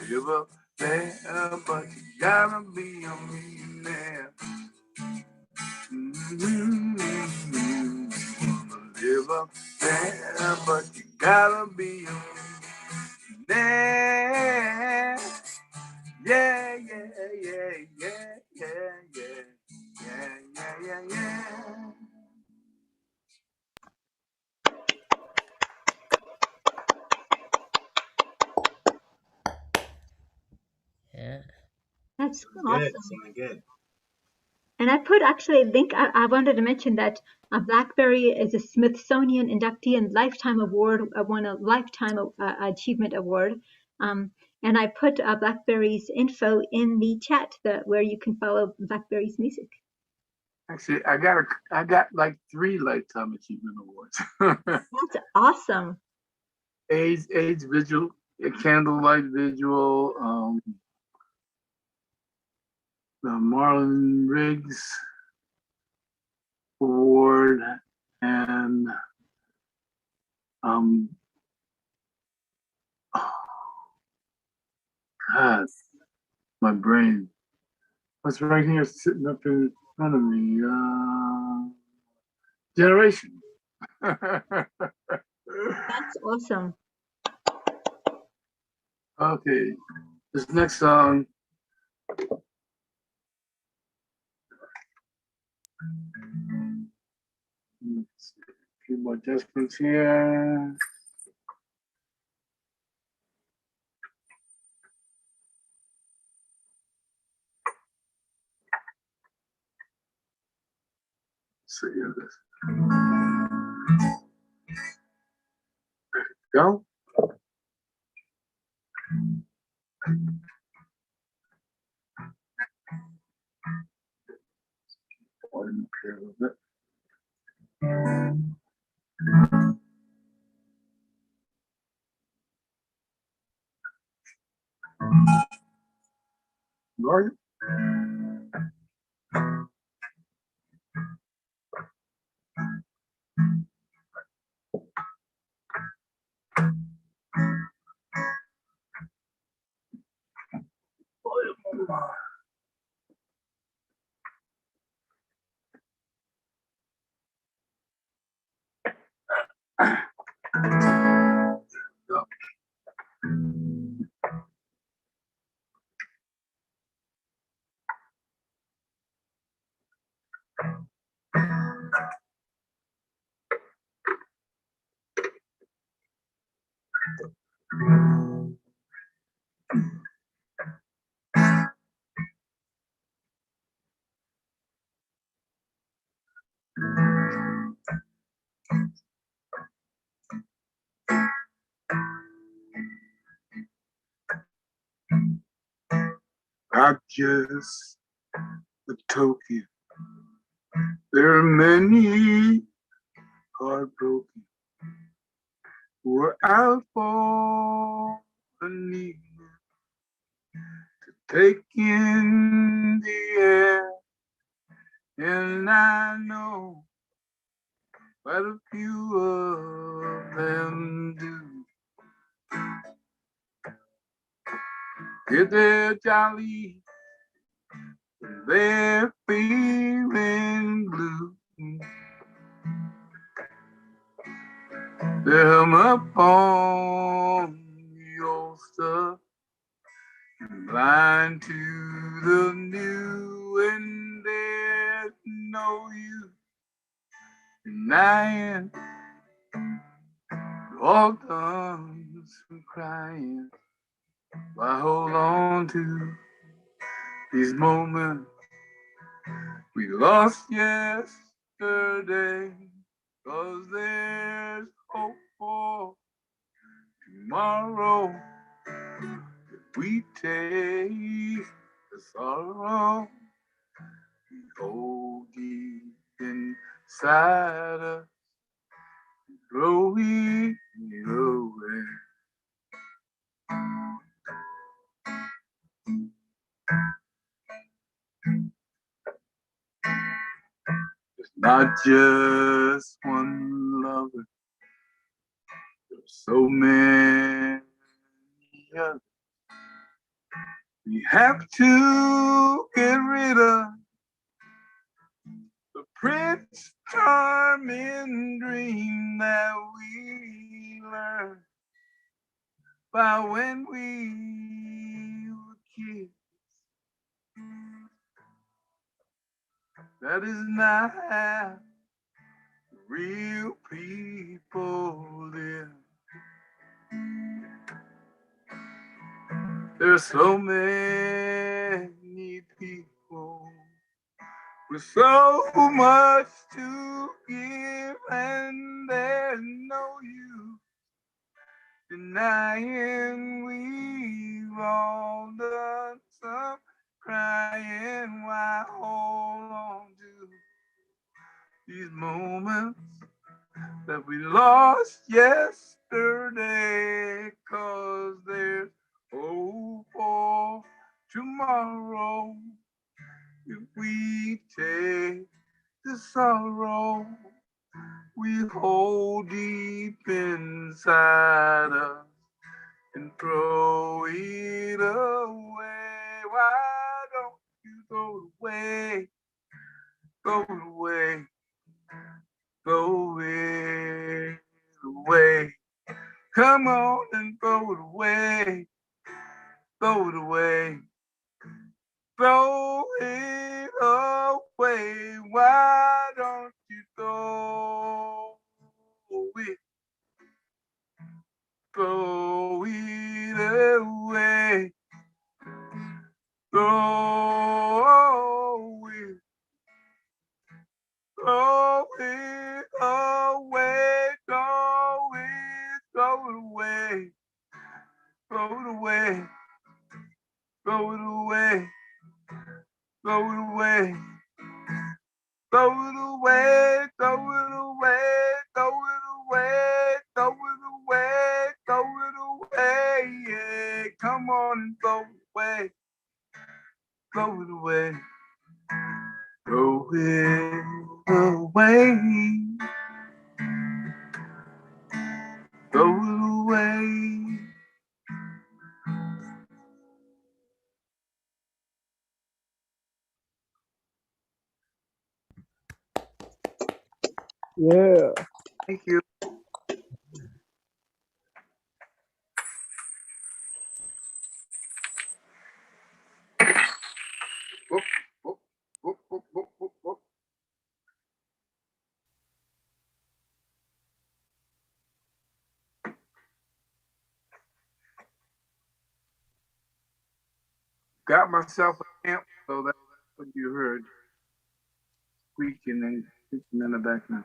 Speaker 6: Live up there, but you gotta be a millionaire. Live up there, but you gotta be a millionaire. Yeah, yeah, yeah, yeah, yeah, yeah, yeah, yeah, yeah.
Speaker 5: Yeah.
Speaker 2: That's
Speaker 8: Good,
Speaker 2: awesome.
Speaker 8: sounding good.
Speaker 2: And I put actually a link. I wanted to mention that Blackberri is a Smithsonian inductee and lifetime award, won a lifetime achievement award. And I put Blackberri's info in the chat where you can follow Blackberri's music.
Speaker 6: Actually, I got like 3 lifetime achievement awards.
Speaker 2: That's awesome.
Speaker 6: AIDS vigil, a candlelight vigil, the Marlon Riggs Award, and oh, God, my brain. What's right here sitting up in front of me? Generation.
Speaker 2: That's awesome.
Speaker 6: Okay, this next song. Let's see, a few more adjustments here. Let's see here this. There we go. Volume up here a little bit. Right? I just a token. There are many heartbroken who are out for a need to take in the air, and I know quite a few of them do. If they're jolly, they're feeling blue. Them up on the old stuff, blind to the new, and there's no use denying all done some crying. I hold on to these moments we lost yesterday, 'cause there's hope for tomorrow. If we take the sorrow we hold deep inside us, throw it away. It's not just one lover, there's so many others. We have to get rid of the Prince Charming dream that we learned by when we were kids. That is not how real people live. There's so many people with so much to give, and there's no use denying we've all done some crying. Why hold on to these moments that we lost yesterday? 'Cause there's hope for tomorrow if we take the sorrow we hold deep inside us and throw it away. Why don't you throw it away? Throw it away. Throw it away. Come on and throw it away. Throw it away. Throw it away. Why don't you throw it? Throw it away. Throw it. Throw it away. Throw it. Throw it away. Throw it away. Throw it away. Throw it away. Throw it away. Throw it away. Throw it away. Throw it away. Throw it away. Yeah. Come on and throw it away. Blow it away. Blow it away. Blow it away.
Speaker 8: Yeah.
Speaker 6: Thank you. Whoop, whoop, whoop, whoop, whoop, whoop, whoop. Got myself a amp, so that's what you heard. Squeaking and squeaking in the background.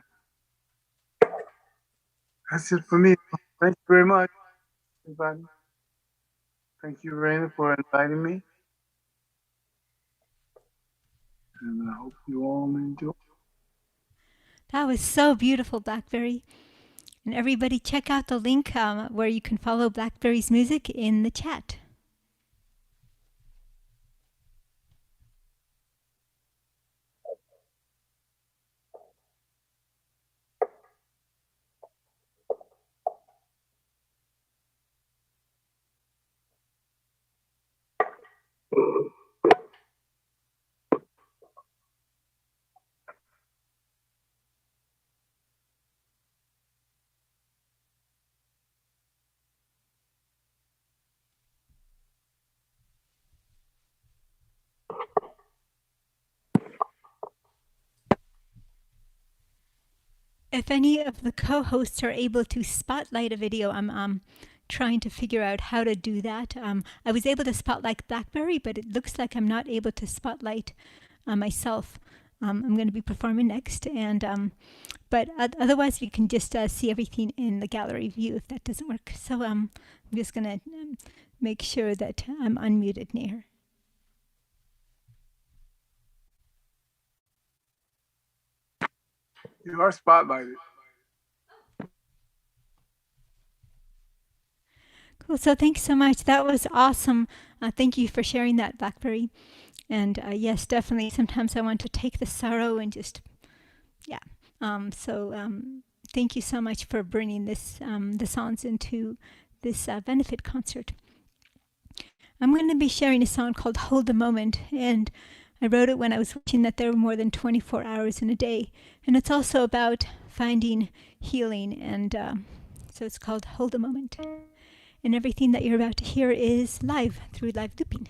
Speaker 6: That's it for me. Thank you very much, everybody. Thank you, Irina, for inviting me. And I hope you all enjoy.
Speaker 1: That was so beautiful, Blackberri. And everybody check out the link where you can follow Blackberri's music in the chat. If any of the co-hosts are able to spotlight a video, I'm trying to figure out how to do that. I was able to spotlight Blackberri, but it looks like I'm not able to spotlight myself. I'm going to be performing next, and but otherwise you can just see everything in the gallery view if that doesn't work. So I'm just going to make sure that I'm unmuted near.
Speaker 6: You are spotlighted.
Speaker 1: Cool. So thanks so much. That was awesome. Thank you for sharing that, Blackberri. And yes, definitely. Sometimes I want to take the sorrow and just, yeah. Thank you so much for bringing this the songs into this benefit concert. I'm going to be sharing a song called "Hold the Moment," and I wrote it when I was wishing that there were more than 24 hours in a day. And it's also about finding healing. And so it's called Hold the Moment. And everything that you're about to hear is live through live looping.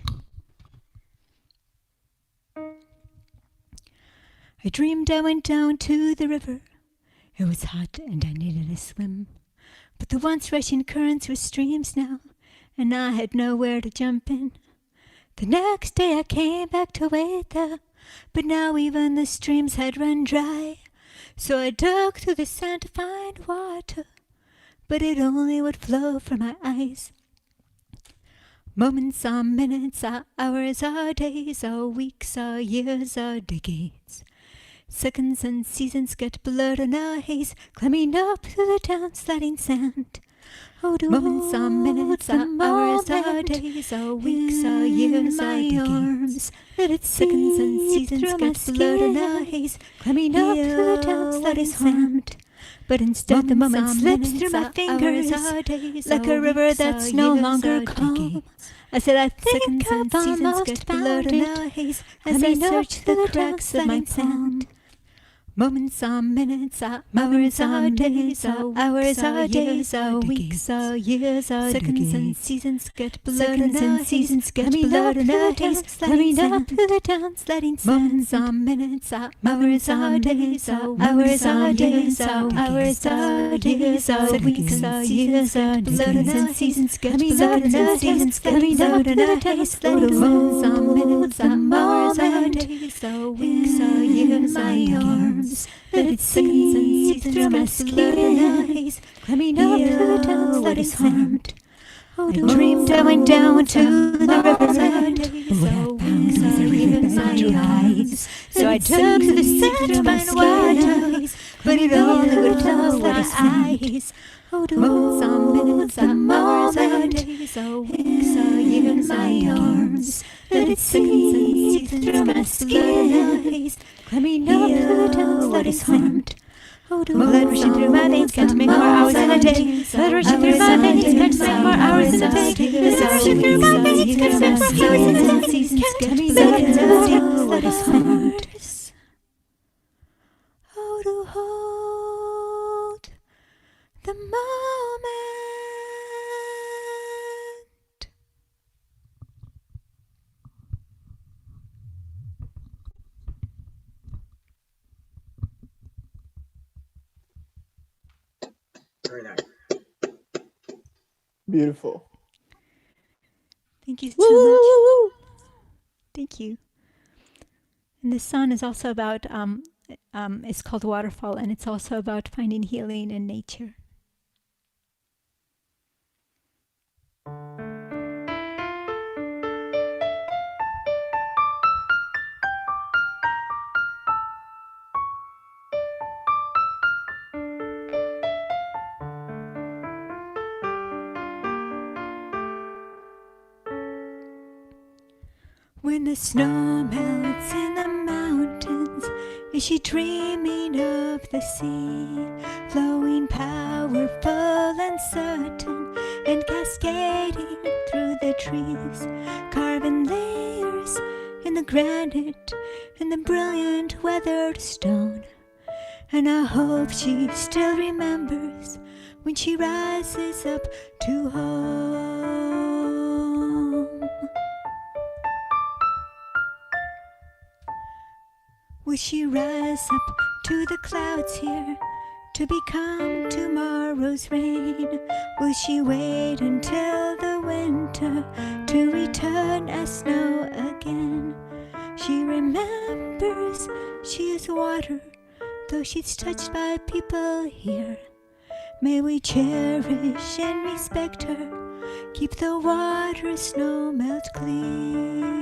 Speaker 1: I dreamed I went down to the river. It was hot and I needed a swim. But the once rushing currents were streams now, and I had nowhere to jump in. The next day I came back to wait there, but now even the streams had run dry. So I dug through the sand to find water, but it only would flow from my eyes. Moments are minutes, are hours, are days, are weeks, are years, are decades. Seconds and seasons get blurred in a haze, climbing up through the down-sliding sand. Moments are minutes, are hours, are days, are weeks, are years, are decades. Seconds and seasons get blurred in a haze, climbing up through the down-sliding sand. But instead the moment slips through my fingers, like a river that's no longer calm. I said I think I've almost found it, as I search through the cracks of my palm. Moments are minutes, are hours, are days, are hours, are days, are weeks, are years, are seconds and seasons get blurred in a haze, coming up through the down-sliding sand. Moments are minutes, are hours, are days, are hours, are days, are hours, are days, are weeks, are years, are seconds and seasons get blurred in a haze, coming up through the down-sliding sand. Moments are minutes, are hours, are days, are weeks, are years, are decades. Let it seconds and seasons through my skin in a haze, climbing up through the down-sliding sand. I dreamed I went down to the river, but what I found was a river in my eyes. So I took to the sand to find water, but it only would close my eyes. Months on minutes on hours on days, weeks or years on arms. Let it seep through my skin and eyes. Let me know who does what is harmed. Blood rushing through my veins, can't make more hours in a day. Blood rushing through my veins, can't make more hours in a day. Blood rushing through my veins, can't make more hours in a day. Can't make what is hard. Oh, to hold the moment.
Speaker 8: Very nice.
Speaker 7: Beautiful.
Speaker 1: Thank you so much. Thank you. And this song is also about, it's called Waterfall, and it's also about finding healing in nature. When the snow melts in the mountains, is she dreaming of the sea, flowing powerful and certain, and cascading through the trees, carving layers in the granite and the brilliant weathered stone. And I hope she still remembers when she rises up to home. Will she rise up to the clouds here to become tomorrow's rain? Will she wait until the winter to return as snow again? She remembers she is water, though she's touched by people here. May we cherish and respect her, keep the water snow melt clear.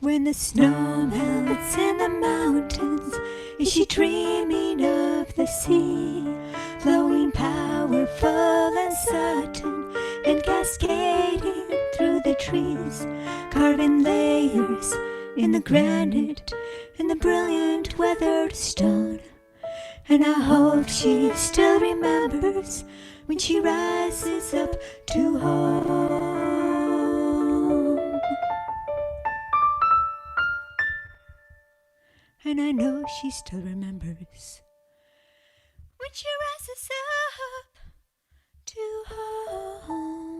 Speaker 1: When the snow melts in the mountains, is she dreaming of the sea, flowing powerful and certain, and cascading through the trees, carving layers in the granite and the brilliant weathered stone? And I hope she still remembers when she rises up to home. And I know she still remembers when she rises up to home.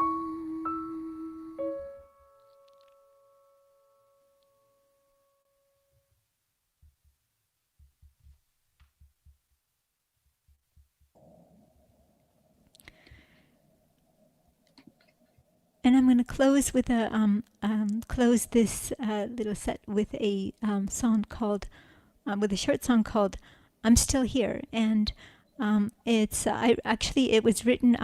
Speaker 1: And I'm going to close with close this little set with a song called, with a short song called "I'm Still Here," and it was written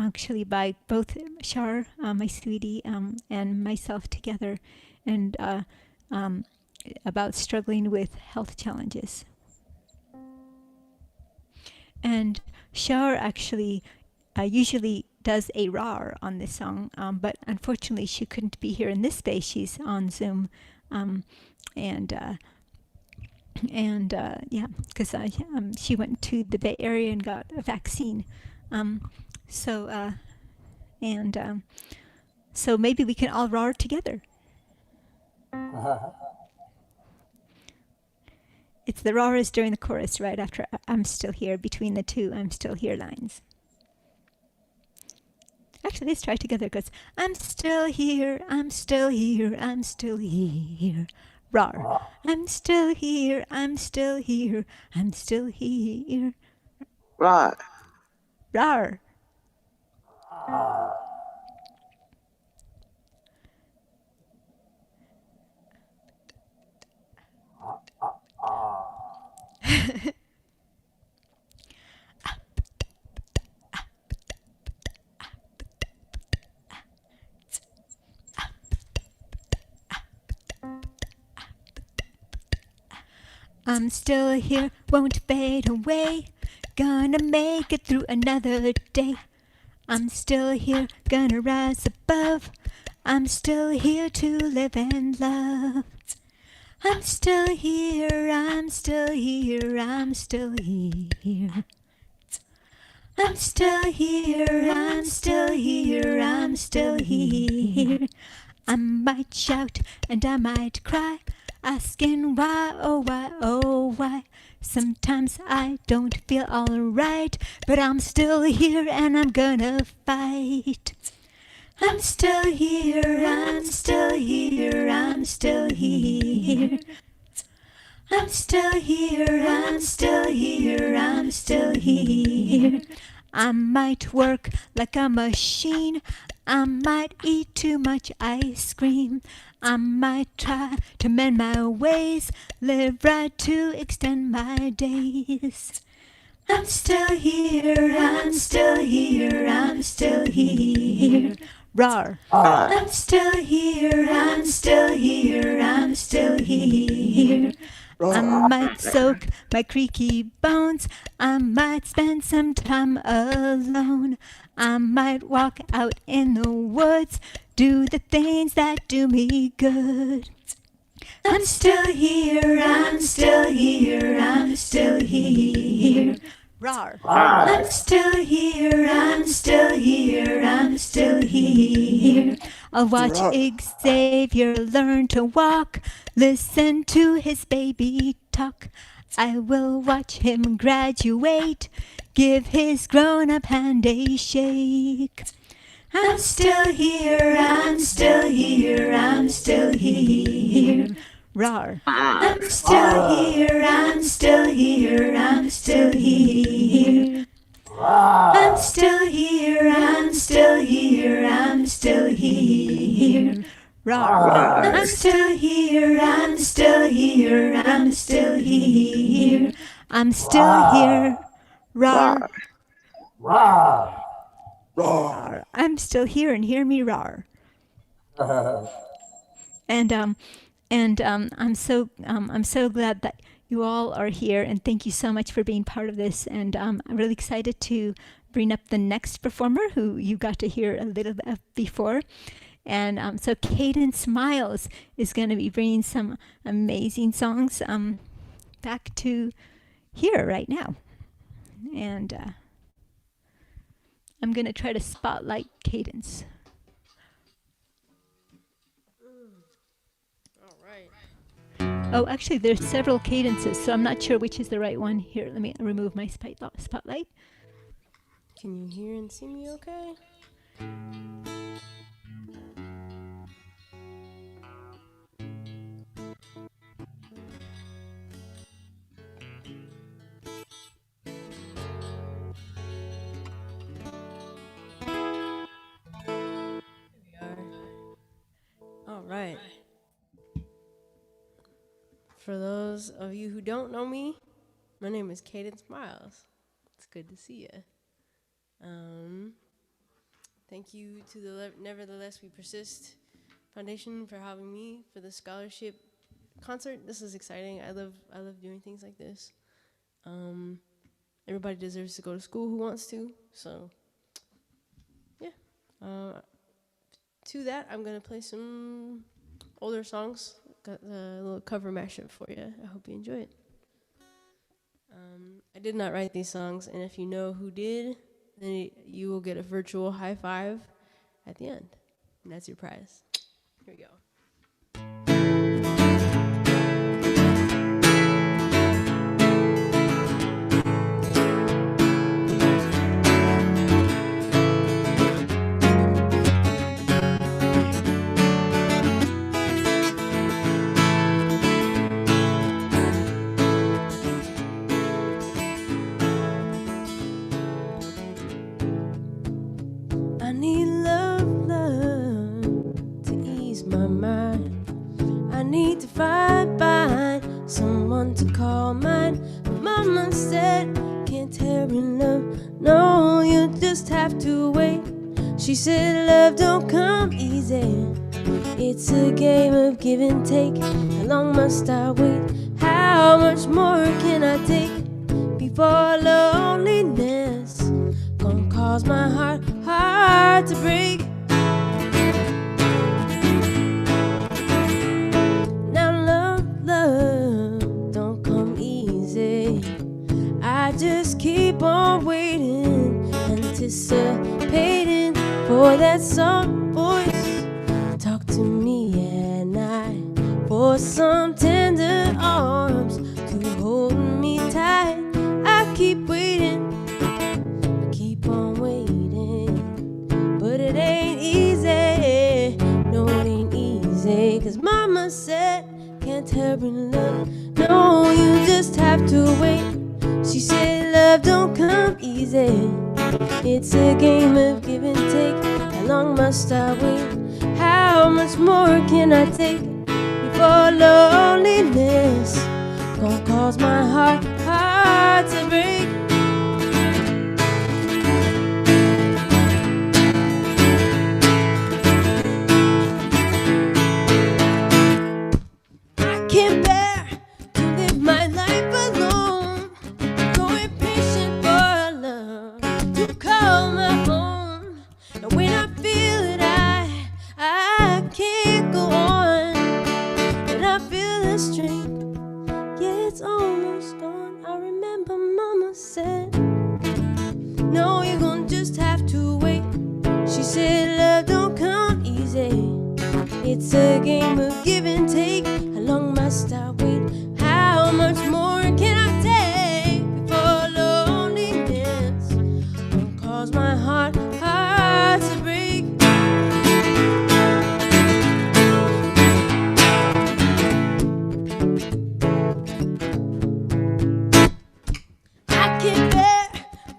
Speaker 1: by both Shar, my sweetie, and myself together, and about struggling with health challenges. And Shar actually usually does a rar on this song, but unfortunately she couldn't be here in this space. She's on Zoom, because she went to the Bay Area and got a vaccine. So maybe we can all rar together. It's the rar is during the chorus, right after "I'm still here," between the two "I'm still here" lines. Actually, let's try it together. It goes, "I'm still here, I'm still here, I'm still here." Rar. "I'm still here, I'm still here, I'm still here."
Speaker 6: Right.
Speaker 1: Rar. I'm still here, won't fade away. Gonna make it through another day. I'm still here, gonna rise above. I'm still here to live and love. I'm still here, I'm still here, I'm still here. I'm still here, I'm still here, I'm still here. I might shout and I might cry, asking why, oh why, oh why. Sometimes I don't feel alright, but I'm still here and I'm gonna fight. I'm still here, I'm still here, I'm still here. I'm still here, I'm still here, I'm still here. I might work like a machine, I might eat too much ice cream, I might try to mend my ways, live right to extend my days. I'm still here, I'm still here, I'm still here. Rawr. I'm still here, I'm still here, I'm still here. I might soak my creaky bones, I might spend some time alone, I might walk out in the woods, do the things that do me good. I'm still here, I'm still here, I'm still here. Rawr. I'm still here, I'm still here, I'm still here. I'll watch Xavier learn to walk, listen to his baby talk. I will watch him graduate, give his grown-up hand a shake. I'm still here, I'm still here, I'm still here. Rawr. I'm still here, I'm still here, I'm still here. I'm still here, I'm still here, I'm still here. Rawr. I'm still here, I'm still here, I'm still here. I'm still here. Rawr. Rawr. I'm still here and hear me roar. And I'm so glad that you all are here, and thank you so much for being part of this. And I'm really excited to bring up the next performer, who you got to hear a little bit before. And so Cadence Myles is going to be bringing some amazing songs back to here right now. And I'm going to try to spotlight Cadence. Oh, actually, there's several cadences, so I'm not sure which is the right one. Here, let me remove my spotlight.
Speaker 3: Can you hear and see me okay? Here we are. All right. For those of you who don't know me, my name is Cadence Myles. It's good to see you. Thank you to the Nevertheless We Persist Foundation for having me for the scholarship concert. This is exciting. I love doing things like this. Everybody deserves to go to school who wants to. So, yeah. To that, I'm gonna play some older songs. Got a little cover mashup for you. I hope you enjoy it. I did not write these songs, and if you know who did, then you will get a virtual high five at the end. And that's your prize. Here we go. I need love to ease my mind. I need to find someone to call mine. Mama said, can't tear in love. No, you just have to wait. She said, love don't come easy. It's a game of give and take. How long must I wait How much more can I take before loneliness gonna cause my heart to break? Now love don't come easy. I just keep on waiting, anticipating for that soft voice to talk to me at night, for some tender arms to hold me tight. I keep waiting, I keep on waiting, but it ain't easy. No, it ain't easy, 'cause mama said can't hurry love. No, you just have to wait. She said love don't come easy. It's a game of give and take. How long must I wait? How much more can I take before loneliness gonna cause my heart to break? I can't bear to live my life alone, so impatient for love to call my own. And when I feel it, I can't go on. And I feel the strength, yeah, it's almost gone. I remember mama said, no, you're gonna just have to wait. She said love don't come easy. It's a game of give and take. How long must I wait? How much more can I take before loneliness won't cause my heart to break? I can't bear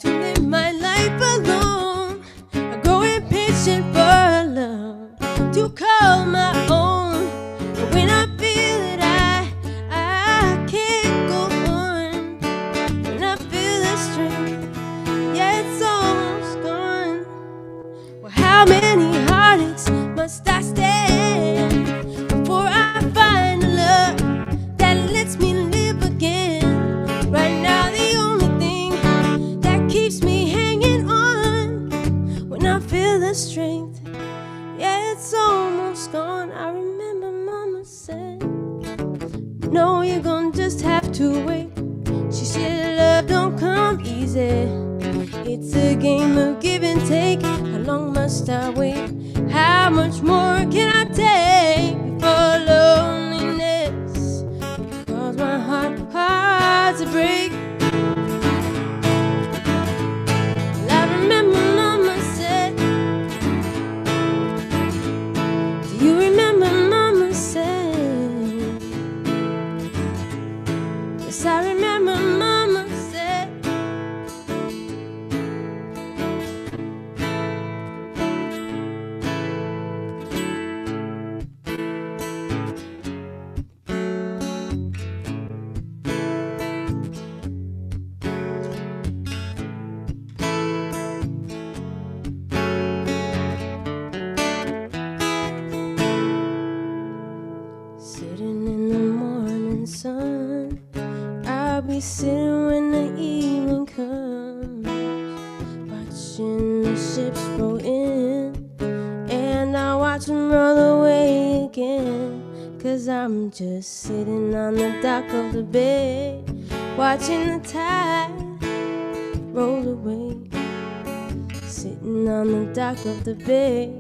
Speaker 3: to live my life alone. I grow impatient for love to call my own. And when I feel it, I can't go on. When I feel the strength, yeah, it's almost gone. Well, how many heartaches must I stand before I find a love that lets me live again? Right now, the only thing that keeps me hanging on, when I feel the strength, yeah, it's almost gone. I remember mama said, no, you're gonna just have to wait. She said love don't come easy. It's a game of give and take. How long must I wait? How much more can I take before loneliness cause my heart to break? Well, I remember mama said, do you remember mama said? Yes, I remember mama said. Sitting in the morning sun, I'll be sitting when the evening comes, watching the ships roll in, and I watch them roll away again. 'Cause I'm just sitting on the dock of the bay, watching the tide roll away. Sitting on the dock of the bay,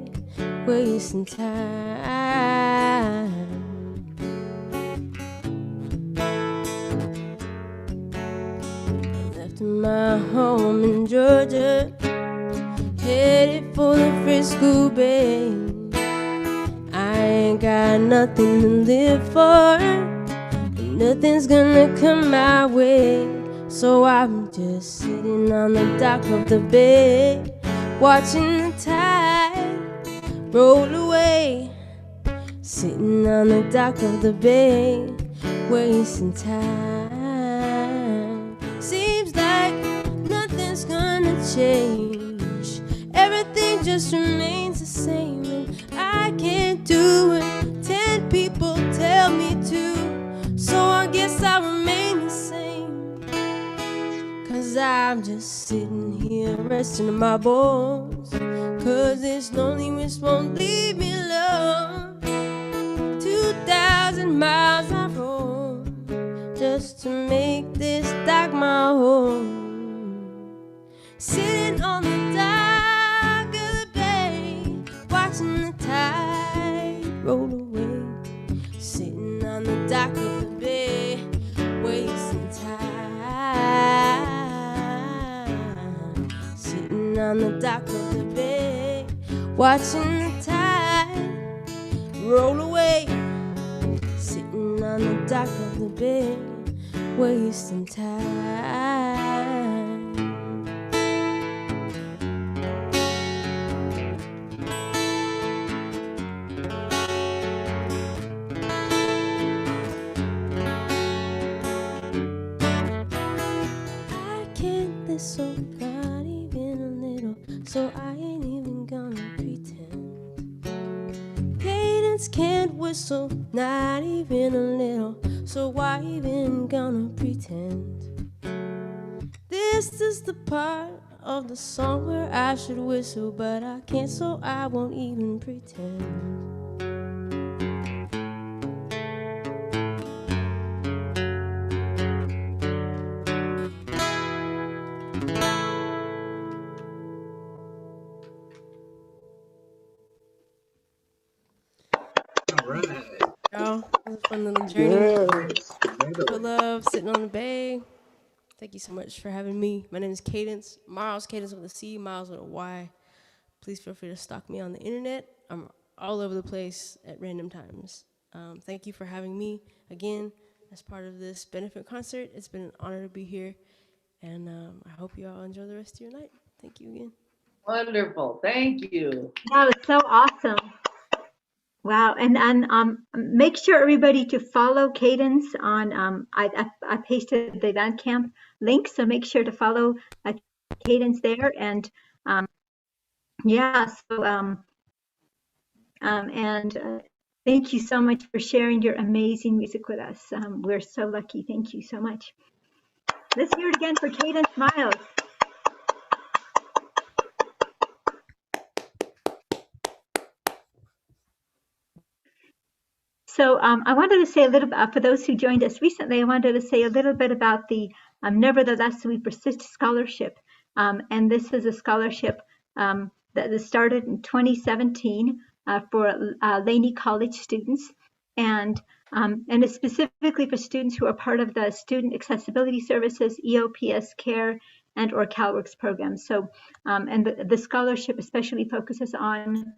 Speaker 3: wasting time. Left my home in Georgia, headed for the Frisco Bay. I ain't got nothing to live for, and nothing's gonna come my way. So I'm just sitting on the dock of the bay, watching the tide roll away. Sitting on the dock of the bay, wasting time. Seems like nothing's gonna change, everything just remains the same, and I can't do it 10 people tell me to. So I guess I sitting here resting my bones, 'cause this loneliness won't leave me alone. 2,000 miles I roam just to make this dock my home. Sitting on the dock of the bay, watching the tide roll away. Sitting on the dock of the bay, wasting time. Sitting on the dock of the bay, watching the tide roll away. Sitting on the dock of the bay, wasting time. I can't listen, not even a little, so I ain't even gonna pretend. Cadence can't whistle, not even a little, so why even gonna pretend? This is the part of the song where I should whistle, but I can't, so I won't even pretend.
Speaker 6: All right.
Speaker 3: Oh, it was a fun little journey.
Speaker 6: Yes.
Speaker 3: For love, sitting on the bay. Thank you so much for having me. My name is Cadence. Myles, Cadence with a C, Myles with a Y. Please feel free to stalk me on the internet. I'm all over the place at random times. Thank you for having me again as part of this benefit concert. It's been an honor to be here, and I hope you all enjoy the rest of your night. Thank you again.
Speaker 4: Wonderful. Thank you.
Speaker 1: That was so awesome. Wow, and make sure everybody to follow Cadence on I pasted the Bandcamp link, so make sure to follow Cadence there, and yeah, so thank you so much for sharing your amazing music with us. We're so lucky. Thank you so much. Let's hear it again for Cadence Myles. So I wanted to say a little bit, for those who joined us recently, I wanted to say a little bit about the Nevertheless We Persist Scholarship. And this is a scholarship that started in 2017 for Laney College students. And it's specifically for students who are part of the Student Accessibility Services, EOPS, CARE, and or CalWORKs program. So, and the scholarship especially focuses on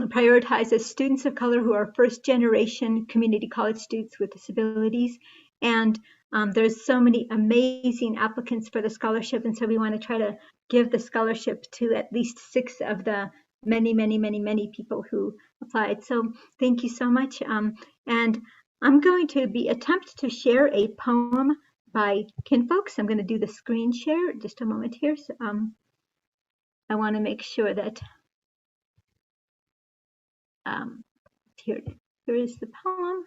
Speaker 1: prioritizes students of color who are first generation community college students with disabilities. And there's so many amazing applicants for the scholarship. And so we want to try to give the scholarship to at least 6 of the many people who applied. So thank you so much. And I'm going to attempt to share a poem by Kinfolks. I'm going to do the screen share just a moment here. So I want to make sure that here is the poem.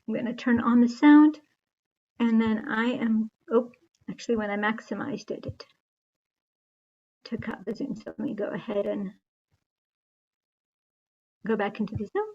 Speaker 1: I'm going to turn on the sound, and then actually when I maximized it, it took out the Zoom. So let me go ahead and go back into the Zoom.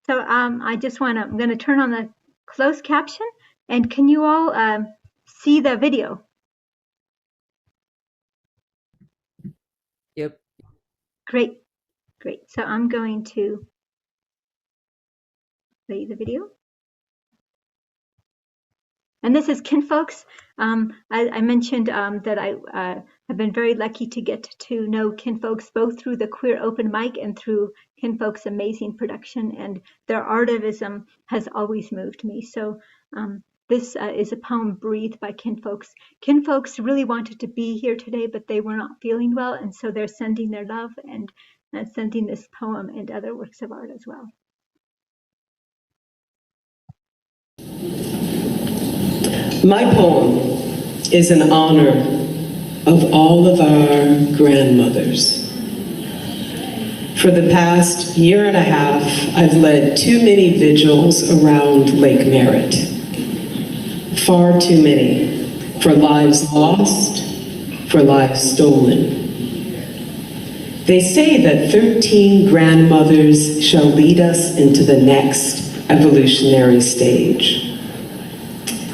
Speaker 1: So I'm going to turn on the closed caption, and can you all see the video?
Speaker 5: Yep.
Speaker 1: Great. So I'm going to play the video. And this is Kinfolks. I mentioned that I have been very lucky to get to know Kinfolks both through the Queer Open Mic and through Kinfolks' amazing production, and their artivism has always moved me. So This is a poem, Breathe, by Kinfolks. Kinfolks really wanted to be here today, but they were not feeling well, and so they're sending their love and sending this poem and other works of art as well.
Speaker 7: My poem is in honor of all of our grandmothers. For the past year and a half, I've led too many vigils around Lake Merritt. Far too many, for lives lost, for lives stolen. They say that 13 grandmothers shall lead us into the next evolutionary stage.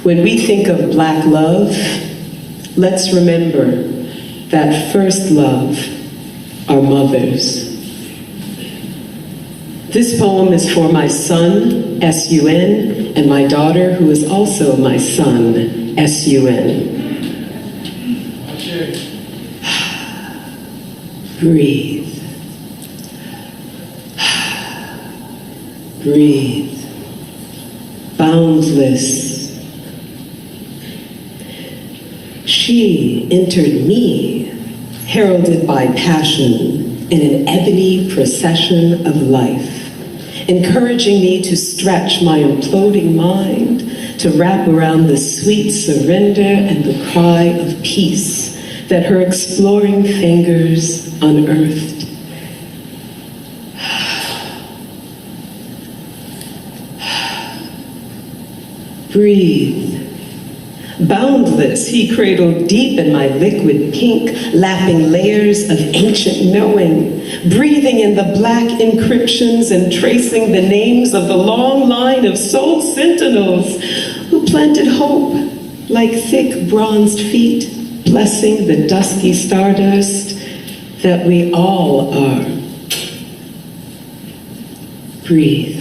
Speaker 7: When we think of Black love, let's remember that first love, our mothers. This poem is for my son, S-U-N, and my daughter, who is also my son, S-U-N. Breathe. Breathe. Boundless. She entered me, heralded by passion, in an ebony procession of life, encouraging me to stretch my imploding mind, to wrap around the sweet surrender and the cry of peace that her exploring fingers unearthed. Breathe. Boundless, he cradled deep in my liquid pink, lapping layers of ancient knowing, breathing in the Black encryptions and tracing the names of the long line of soul sentinels who planted hope like thick bronzed feet, blessing the dusky stardust that we all are. Breathe.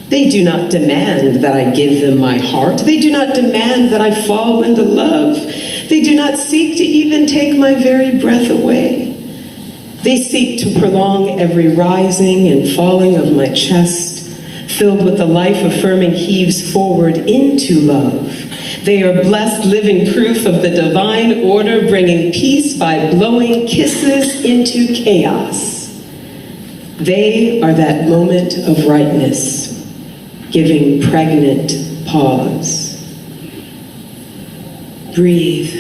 Speaker 7: They do not demand that I give them my heart. They do not demand that I fall into love. They do not seek to even take my very breath away. They seek to prolong every rising and falling of my chest, filled with the life-affirming heaves forward into love. They are blessed living proof of the divine order, bringing peace by blowing kisses into chaos. They are that moment of rightness, giving pregnant pause. Breathe.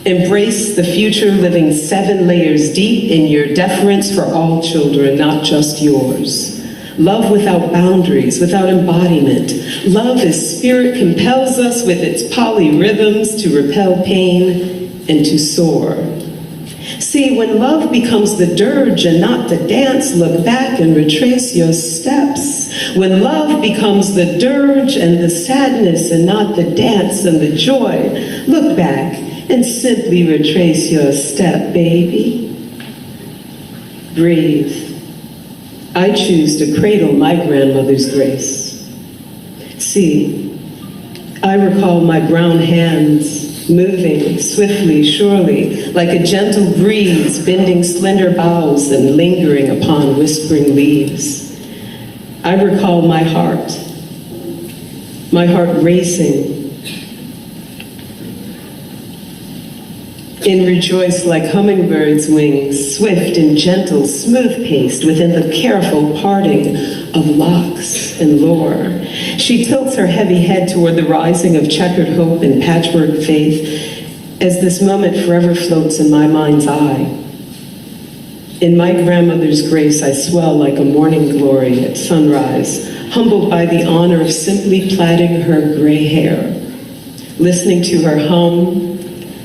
Speaker 7: Embrace the future, living 7 layers deep in your deference for all children, not just yours. Love without boundaries, without embodiment. Love as spirit compels us with its polyrhythms to repel pain and to soar. See, when love becomes the dirge and not the dance, look back and retrace your steps. When love becomes the dirge and the sadness and not the dance and the joy, look back and simply retrace your step, baby. Breathe. I choose to cradle my grandmother's grace. See, I recall my brown hands moving swiftly, surely, like a gentle breeze, bending slender boughs and lingering upon whispering leaves. I recall my heart racing, in rejoice like hummingbirds' wings, swift and gentle, smooth-paced within the careful parting of locks and lore. She tilts her heavy head toward the rising of checkered hope and patchwork faith as this moment forever floats in my mind's eye. In my grandmother's grace, I swell like a morning glory at sunrise, humbled by the honor of simply plaiting her gray hair, listening to her hum,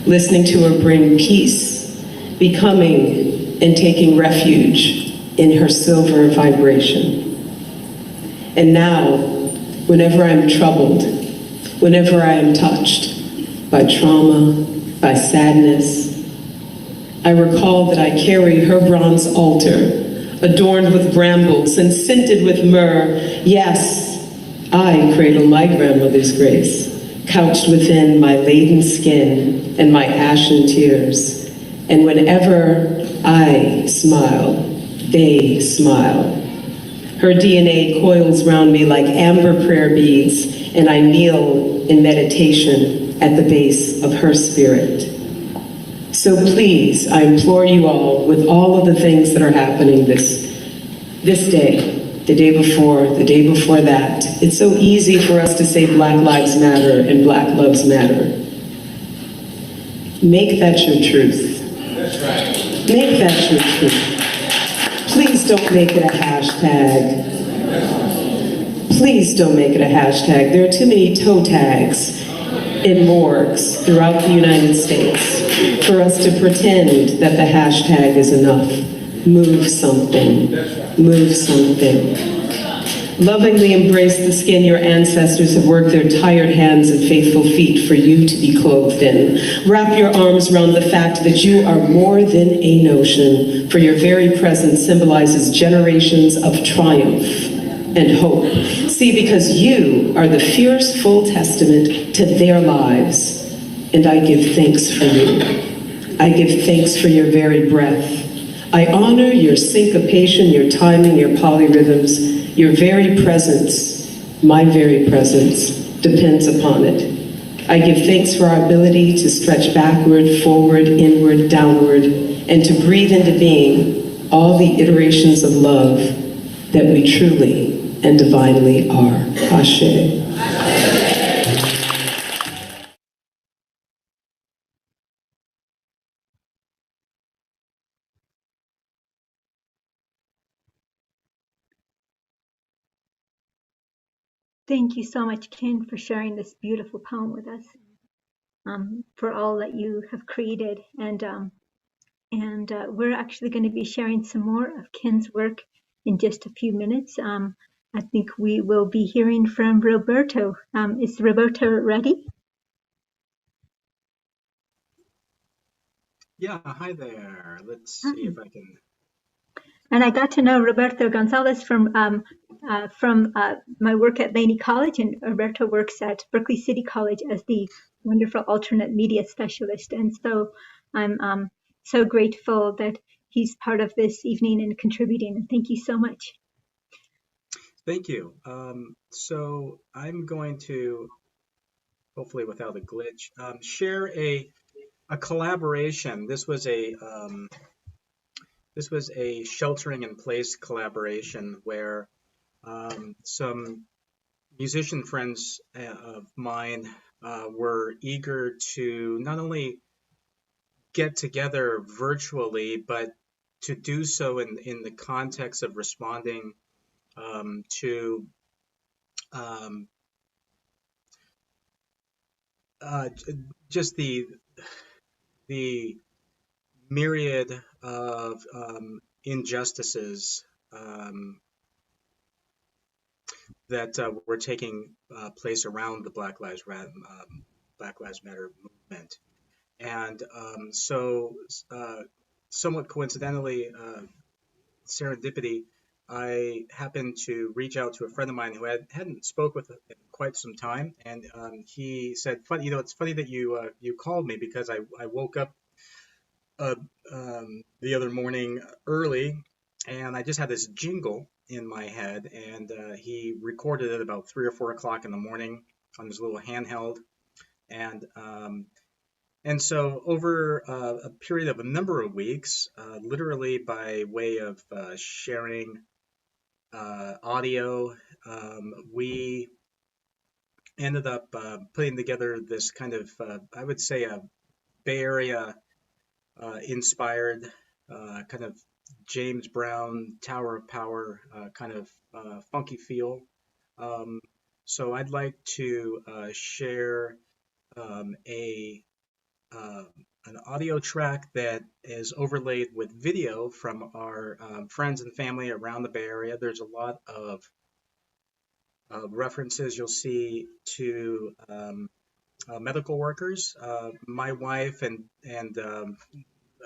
Speaker 7: listening to her bring peace, becoming and taking refuge in her silver vibration. And now, whenever I am troubled, whenever I am touched by trauma, by sadness, I recall that I carry her bronze altar, adorned with brambles and scented with myrrh. Yes, I cradle my grandmother's grace, couched within my laden skin and my ashen tears. And whenever I smile, they smile. Her DNA coils round me like amber prayer beads, and I kneel in meditation at the base of her spirit. So please, I implore you all, with all of the things that are happening this day, the day before that, it's so easy for us to say Black Lives Matter and Black Lives Matter. Make that your truth. That's right. Make that your truth. Please don't make it a hashtag. Please don't make it a hashtag. There are too many toe tags in morgues throughout the United States for us to pretend that the hashtag is enough. Move something. Move something. Lovingly embrace the skin your ancestors have worked their tired hands and faithful feet for you to be clothed in. Wrap your arms around the fact that you are more than a notion, for your very presence symbolizes generations of triumph and hope. See, because you are the fierce full testament to their lives, and I give thanks for you. I give thanks for your very breath. I honor your syncopation, your timing, your polyrhythms. Your very presence, my very presence, depends upon it. I give thanks for our ability to stretch backward, forward, inward, downward, and to breathe into being all the iterations of love that we truly and divinely are. Ashe.
Speaker 1: Thank you so much, Ken, for sharing this beautiful poem with us, for all that you have created. And we're actually going to be sharing some more of Ken's work in just a few minutes. I think we will be hearing from Roberto. Is Roberto ready?
Speaker 8: Yeah, hi there. Let's see if I can.
Speaker 1: And I got to know Roberto Gonzalez from my work at Laney College, and Roberto works at Berkeley City College as the wonderful alternate media specialist. And so I'm so grateful that he's part of this evening and contributing. And thank you so much.
Speaker 8: Thank you. So I'm going to, hopefully without a glitch, share a collaboration. This was a sheltering in place collaboration where some musician friends of mine were eager to not only get together virtually, but to do so in the context of responding to just the myriad of injustices that were taking place around the Black Lives Matter movement. And so somewhat coincidentally, serendipity, I happened to reach out to a friend of mine who hadn't spoke with in quite some time, and he said, "Funny, it's funny that you called me because I woke up the other morning early, and I just had this jingle in my head, and he recorded it about 3 or 4 o'clock in the morning on his little handheld, and so over a period of a number of weeks, literally by way of sharing audio, we ended up putting together this kind of, I would say, a Bay Area inspired kind of James Brown Tower of Power kind of funky feel. So I'd like to share an audio track that is overlaid with video from our friends and family around the Bay Area. There's a lot of references you'll see to medical workers. My wife and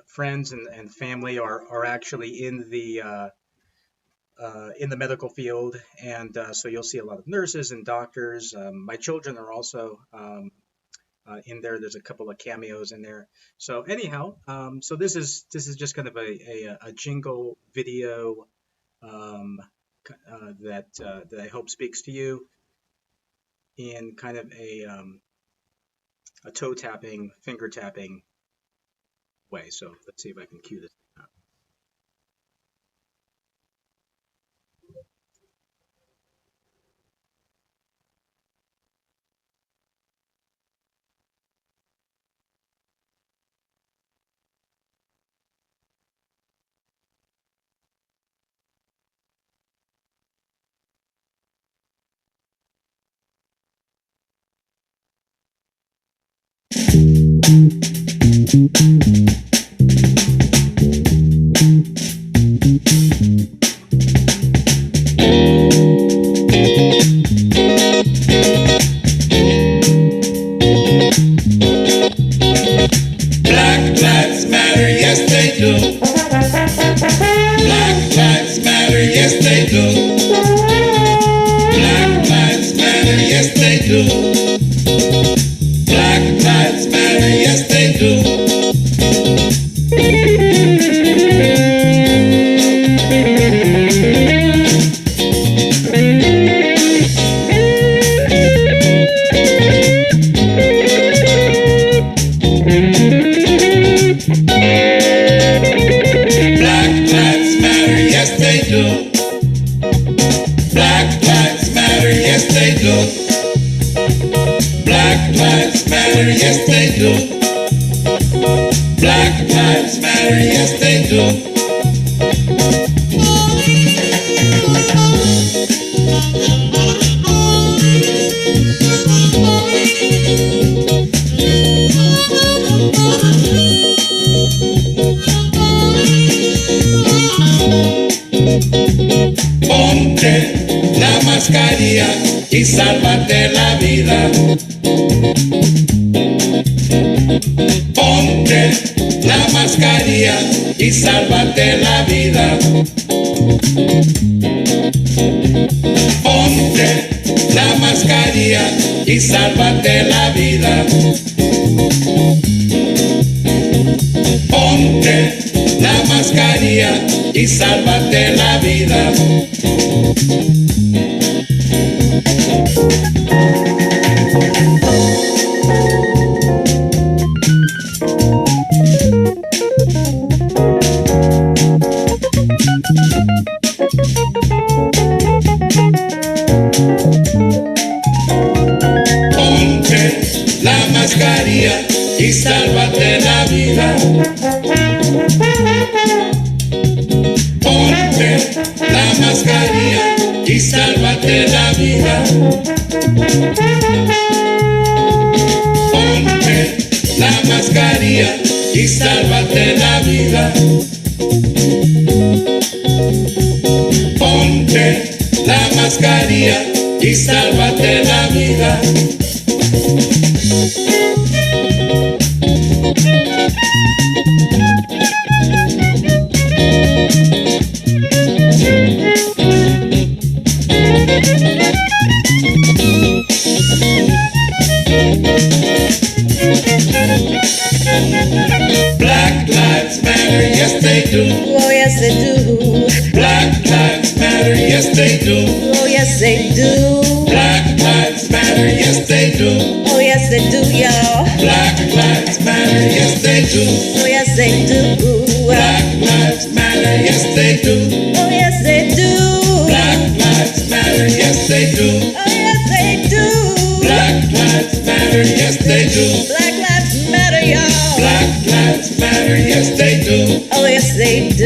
Speaker 8: friends and family are actually in the medical field, and so you'll see a lot of nurses and doctors. My children are also in there. There's a couple of cameos in there. So anyhow, so this is just kind of a jingle video that I hope speaks to you in kind of a toe tapping, finger tapping way. So let's see if I can cue this up.
Speaker 9: Black lives matter, yes they do. Black lives matter, yes they do. Black lives matter, yes they do. Black lives matter, yes they do. Black lives matter, yes they do. Black lives matter, yes they do. Black lives matter, yes they do. Black lives matter, yes they do. Ponte la mascarilla y sálvate la vida. Ponte la mascarilla y sálvate la vida. Ponte la mascarilla y sálvate la vida. Ponte la mascarilla y sálvate la vida. Ponte la mascarilla y sálvate la vida. Ponte la mascarilla y sálvate la vida. Ponte la mascarilla y sálvate la vida. Ponte la mascarilla y sálvate la vida. Black lives matter, yes they do.
Speaker 3: Oh, yes, they do.
Speaker 9: Black lives matter, yes they do.
Speaker 3: Oh, yes, they do.
Speaker 9: Black lives matter, yes they do.
Speaker 3: Oh, yes, they do, y'all.
Speaker 9: Black lives matter, yes they do.
Speaker 3: Oh, yes, they do.
Speaker 9: Black lives matter, yes they do.
Speaker 3: Oh, yes, they do.
Speaker 9: Black lives matter, yes they do.
Speaker 3: Oh, yes, they do.
Speaker 9: Black lives matter, yes they do.
Speaker 3: Black lives matter, y'all.
Speaker 9: Black lives matter, yes they do.
Speaker 3: Oh, yes, they do.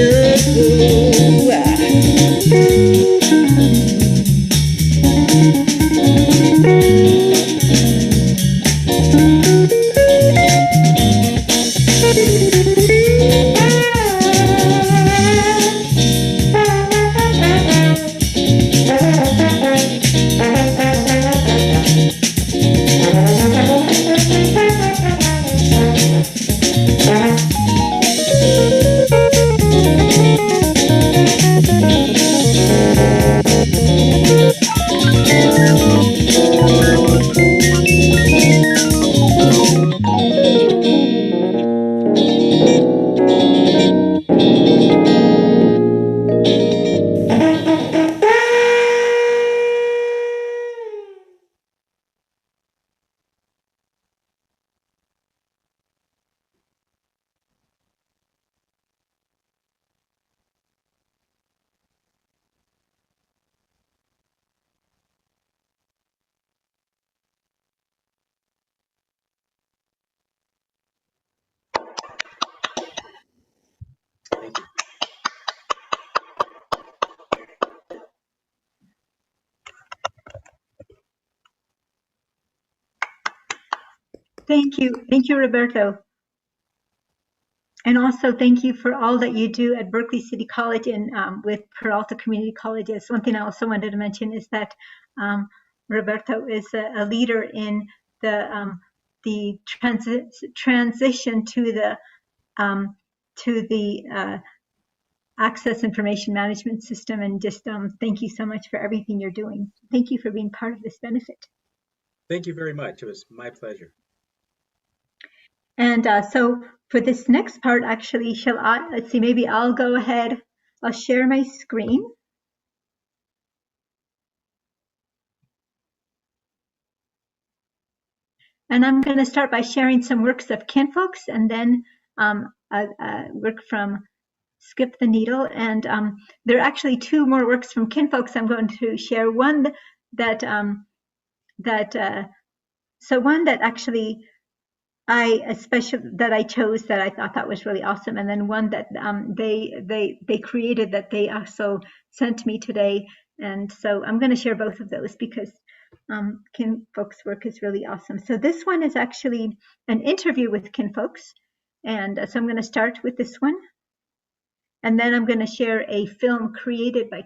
Speaker 8: Thank you.
Speaker 2: Thank you, Roberto. And also thank you for all that you do at Berkeley City College and with Peralta Community Colleges. One thing I also wanted to mention is that Roberto is a leader in the transition to the access information management system, and just thank you so much for everything you're doing. Thank you for being part of this benefit.
Speaker 8: Thank you very much. It was my pleasure.
Speaker 2: And so for this next part, actually, let's see, maybe I'll go ahead. I'll share my screen. And I'm going to start by sharing some works of kinfolks, and then a work from Skip the Needle. And there are actually two more works from kinfolks I'm going to share. One that actually I chose that I thought that was really awesome, and then one that they created that they also sent me today. And so I'm going to share both of those because kinfolks' work is really awesome. So this one is actually an interview with kinfolks, and so I'm going to start with this one, and then I'm going to share a film created by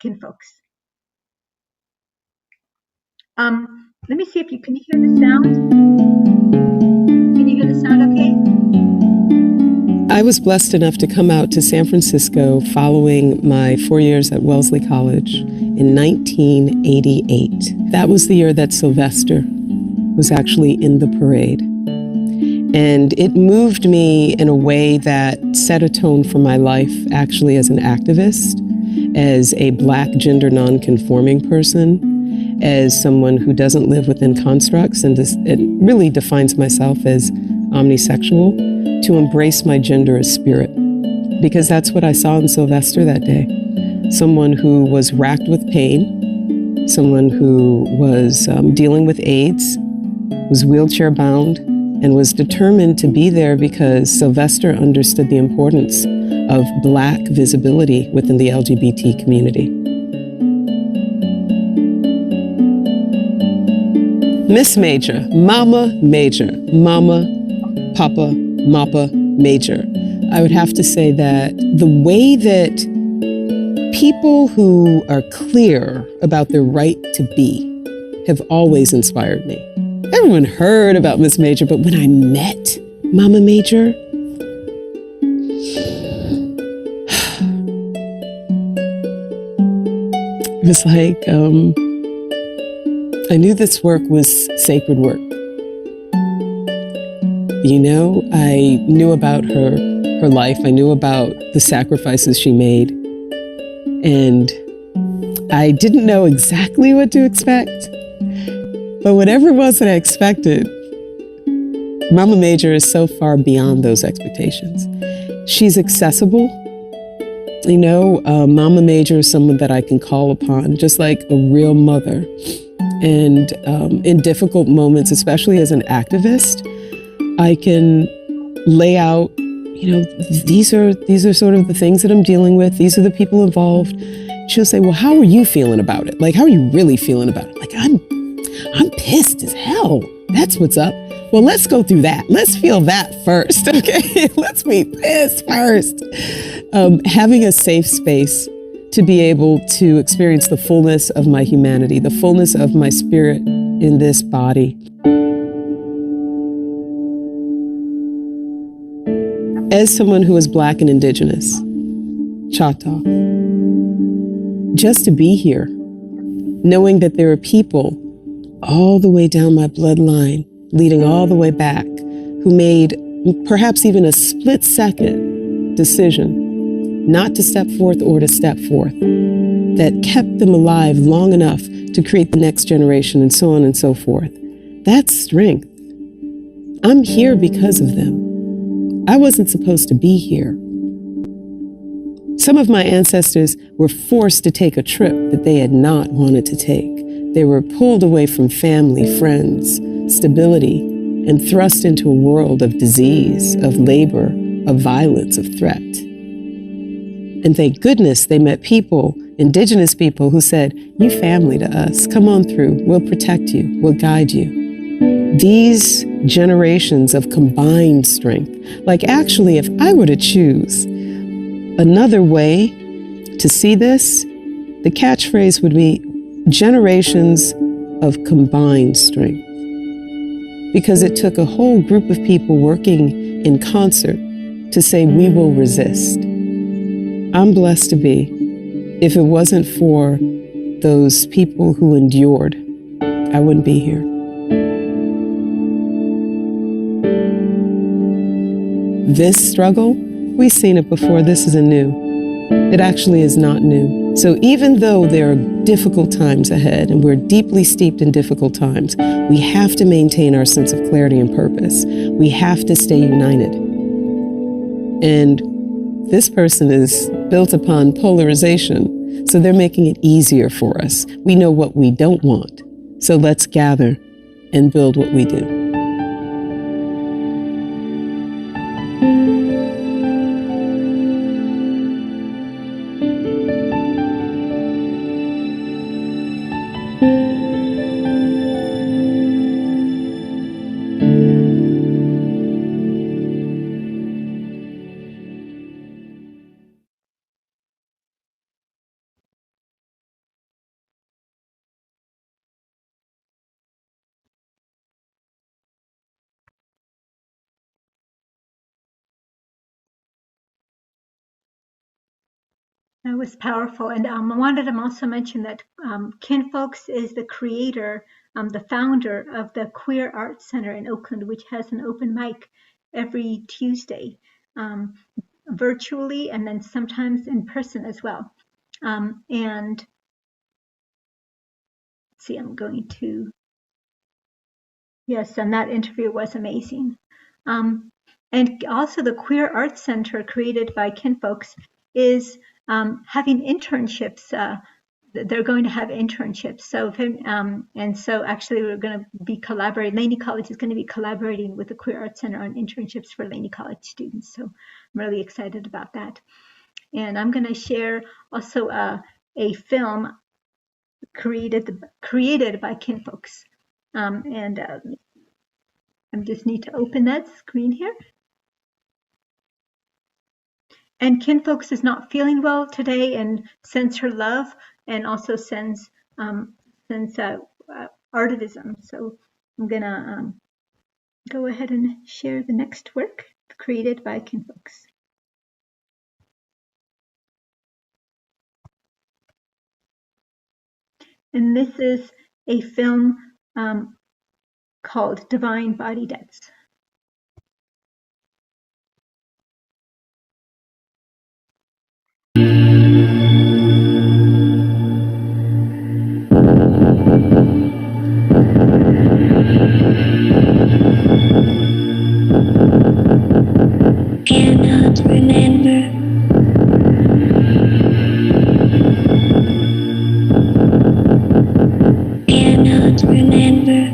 Speaker 2: kinfolks. Let me see if can you hear the sound? Can you hear the sound okay?
Speaker 7: I was blessed enough to come out to San Francisco following my 4 years at Wellesley College in 1988. That was the year that Sylvester was actually in the parade. And it moved me in a way that set a tone for my life actually as an activist, as a Black gender non-conforming person, as someone who doesn't live within constructs, and it really defines myself as omnisexual, to embrace my gender as spirit. Because that's what I saw in Sylvester that day. Someone who was racked with pain, someone who was dealing with AIDS, was wheelchair bound, and was determined to be there because Sylvester understood the importance of Black visibility within the LGBT community. Miss Major, Mama Major, Mama, Papa, Mappa Major. I would have to say that the way that people who are clear about their right to be have always inspired me. Everyone heard about Miss Major, but when I met Mama Major, it was like, I knew this work was sacred work. You know, I knew about her life. I knew about the sacrifices she made. And I didn't know exactly what to expect. But whatever it was that I expected, Mama Major is so far beyond those expectations. She's accessible. You know, Mama Major is someone that I can call upon, just like a real mother. And in difficult moments, especially as an activist, I can lay out, you know, these are sort of the things that I'm dealing with. These are the people involved. She'll say, well, how are you feeling about it? Like, how are you really feeling about it? Like, I'm pissed as hell. That's what's up. Well, let's go through that. Let's feel that first, okay? Let's be pissed first. Having a safe space to be able to experience the fullness of my humanity, the fullness of my spirit in this body. As someone who is Black and Indigenous, Choctaw, just to be here, knowing that there are people all the way down my bloodline, leading all the way back, who made perhaps even a split-second decision not to step forth or to step forth, that kept them alive long enough to create the next generation, and so on and so forth. That's strength. I'm here because of them. I wasn't supposed to be here. Some of my ancestors were forced to take a trip that they had not wanted to take. They were pulled away from family, friends, stability, and thrust into a world of disease, of labor, of violence, of threat. And thank goodness they met people, indigenous people, who said, "You family to us. Come on through. We'll protect you. We'll guide you." These generations of combined strength, like actually, if I were to choose another way to see this, the catchphrase would be generations of combined strength. Because it took a whole group of people working in concert to say, we will resist. I'm blessed to be. If it wasn't for those people who endured, I wouldn't be here. This struggle, we've seen it before. This isn't new. It actually is not new. So even though there are difficult times ahead, and we're deeply steeped in difficult times, we have to maintain our sense of clarity and purpose. We have to stay united. And this person is built upon polarization, so they're making it easier for us. We know what we don't want, so let's gather and build what we do.
Speaker 1: That was powerful. And I wanted to also mention that Ken Folkz is the creator, the founder of the Queer Arts Center in Oakland, which has an open mic every Tuesday, virtually, and then sometimes in person as well. And see, I'm going to, yes, and that interview was amazing. And also the Queer Arts Center created by Ken Folkz is having internships. They're going to have internships. So, and so actually we're going to be collaborating. Laney College is going to be collaborating with the Queer Arts Center on internships for Laney College students. So I'm really excited about that. And I'm going to share also a film created by Ken Folkz. And I just need to open that screen here. And Ken Folkz is not feeling well today and sends her love and also sends artivism. So I'm gonna go ahead and share the next work created by Ken Folkz. And this is a film called Divine Body Debts.
Speaker 10: Cannot remember. Cannot remember.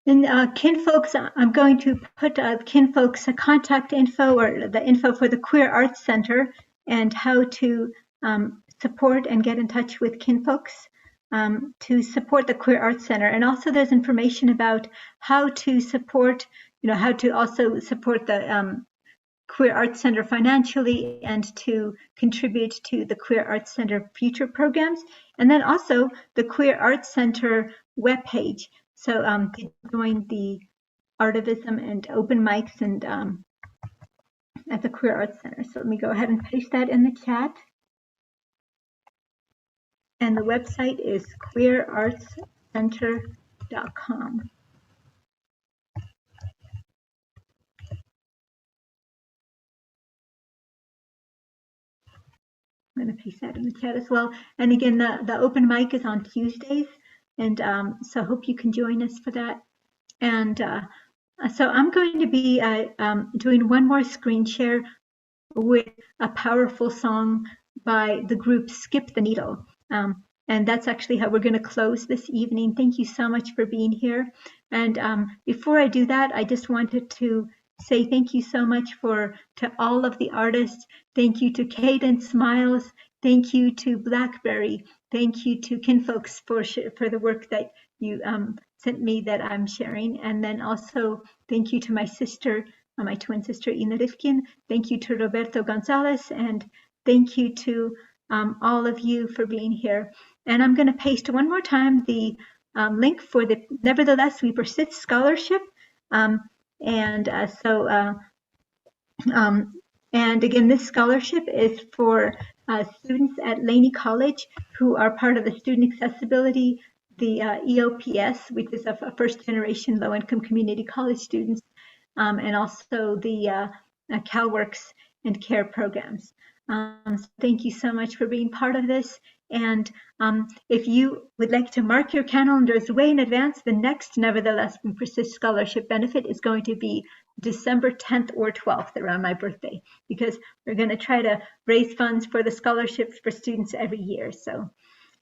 Speaker 2: And Kinfolks, I'm going to put Kinfolks contact info or the info for the Queer Arts Center and how to support and get in touch with Kinfolks to support the Queer Arts Center. And also there's information about how to support, how to also support the Queer Arts Center financially and to contribute to the Queer Arts Center future programs. And then also the Queer Arts Center webpage. So to join the artivism and open mics and at the Queer Arts Center. So let me go ahead and paste that in the chat. And the website is queerartscenter.com. I'm going to paste that in the chat as well. And again, the open mic is on Tuesdays. And so I hope you can join us for that. And so I'm going to be doing one more screen share with a powerful song by the group Skip the Needle. And that's actually how we're going to close this evening. Thank you so much for being here. And before I do that, I just wanted to say thank you so much to all of the artists. Thank you to Cadence, Myles. Thank you to Blackberri. Thank you to Kinfolks for the work that you sent me that I'm sharing. And then also thank you to my sister, my twin sister, Irina Rivkin. Thank you to Roberto Gonzalez. And thank you to all of you for being here. And I'm going to paste one more time the link for the Nevertheless We Persist Scholarship. And again, this scholarship is for students at Laney College who are part of the student accessibility, the EOPS, which is a first generation low income community college students, and also the CalWORKs and CARE programs. So thank you so much for being part of this. And if you would like to mark your calendars way in advance, the next Nevertheless We Persist Scholarship benefit is going to be December 10th or 12th, around my birthday, because we're going to try to raise funds for the scholarships for students every year. So,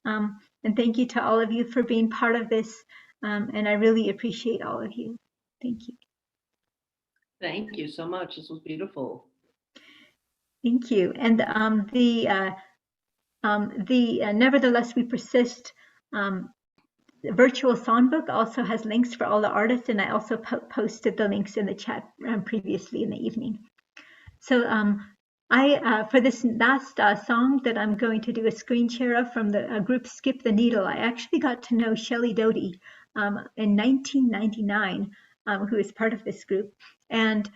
Speaker 2: and thank you to all of you for being part of this. And I really appreciate all of you. Thank you.
Speaker 4: Thank you so much. This was beautiful.
Speaker 2: Thank you. And the Nevertheless We Persist virtual songbook also has links for all the artists, and I also posted the links in the chat previously in the evening. So for this last song that I'm going to do a screen share of from the group Skip the Needle, I actually got to know Shelley Doty in 1999, who is part of this group. And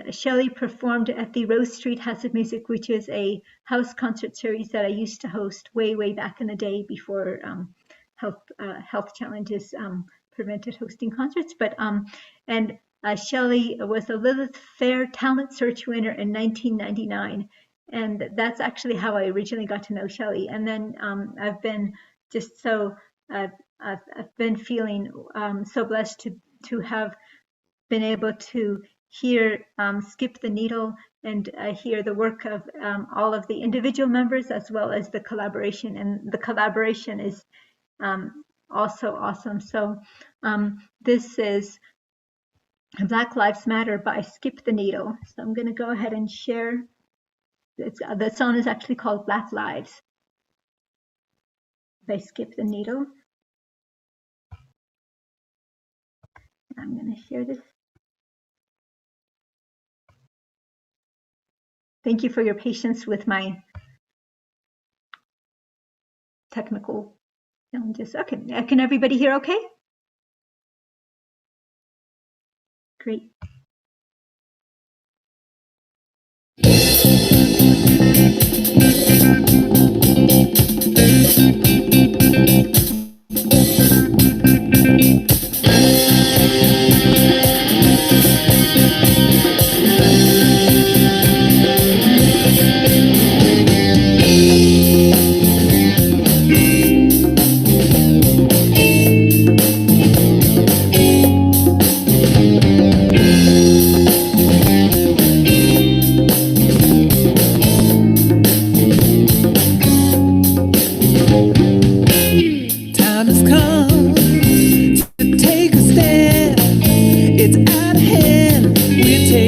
Speaker 2: Shelley performed at the Rose Street House of Music, which is a house concert series that I used to host way back in the day before health challenges prevented hosting concerts. But Shelley was a Lilith Fair Talent Search winner in 1999, and that's actually how I originally got to know Shelley. And then I've been just so I've been feeling so blessed to have been able to hear Skip the Needle and hear the work of all of the individual members as well as the collaboration. And the collaboration is also awesome. So this is Black Lives Matter by Skip the Needle. So I'm going to go ahead and share. The song is actually called Black Lives by Skip the Needle. I'm going to share this. Thank you for your patience with my technical challenges. Okay, can everybody hear okay? Great.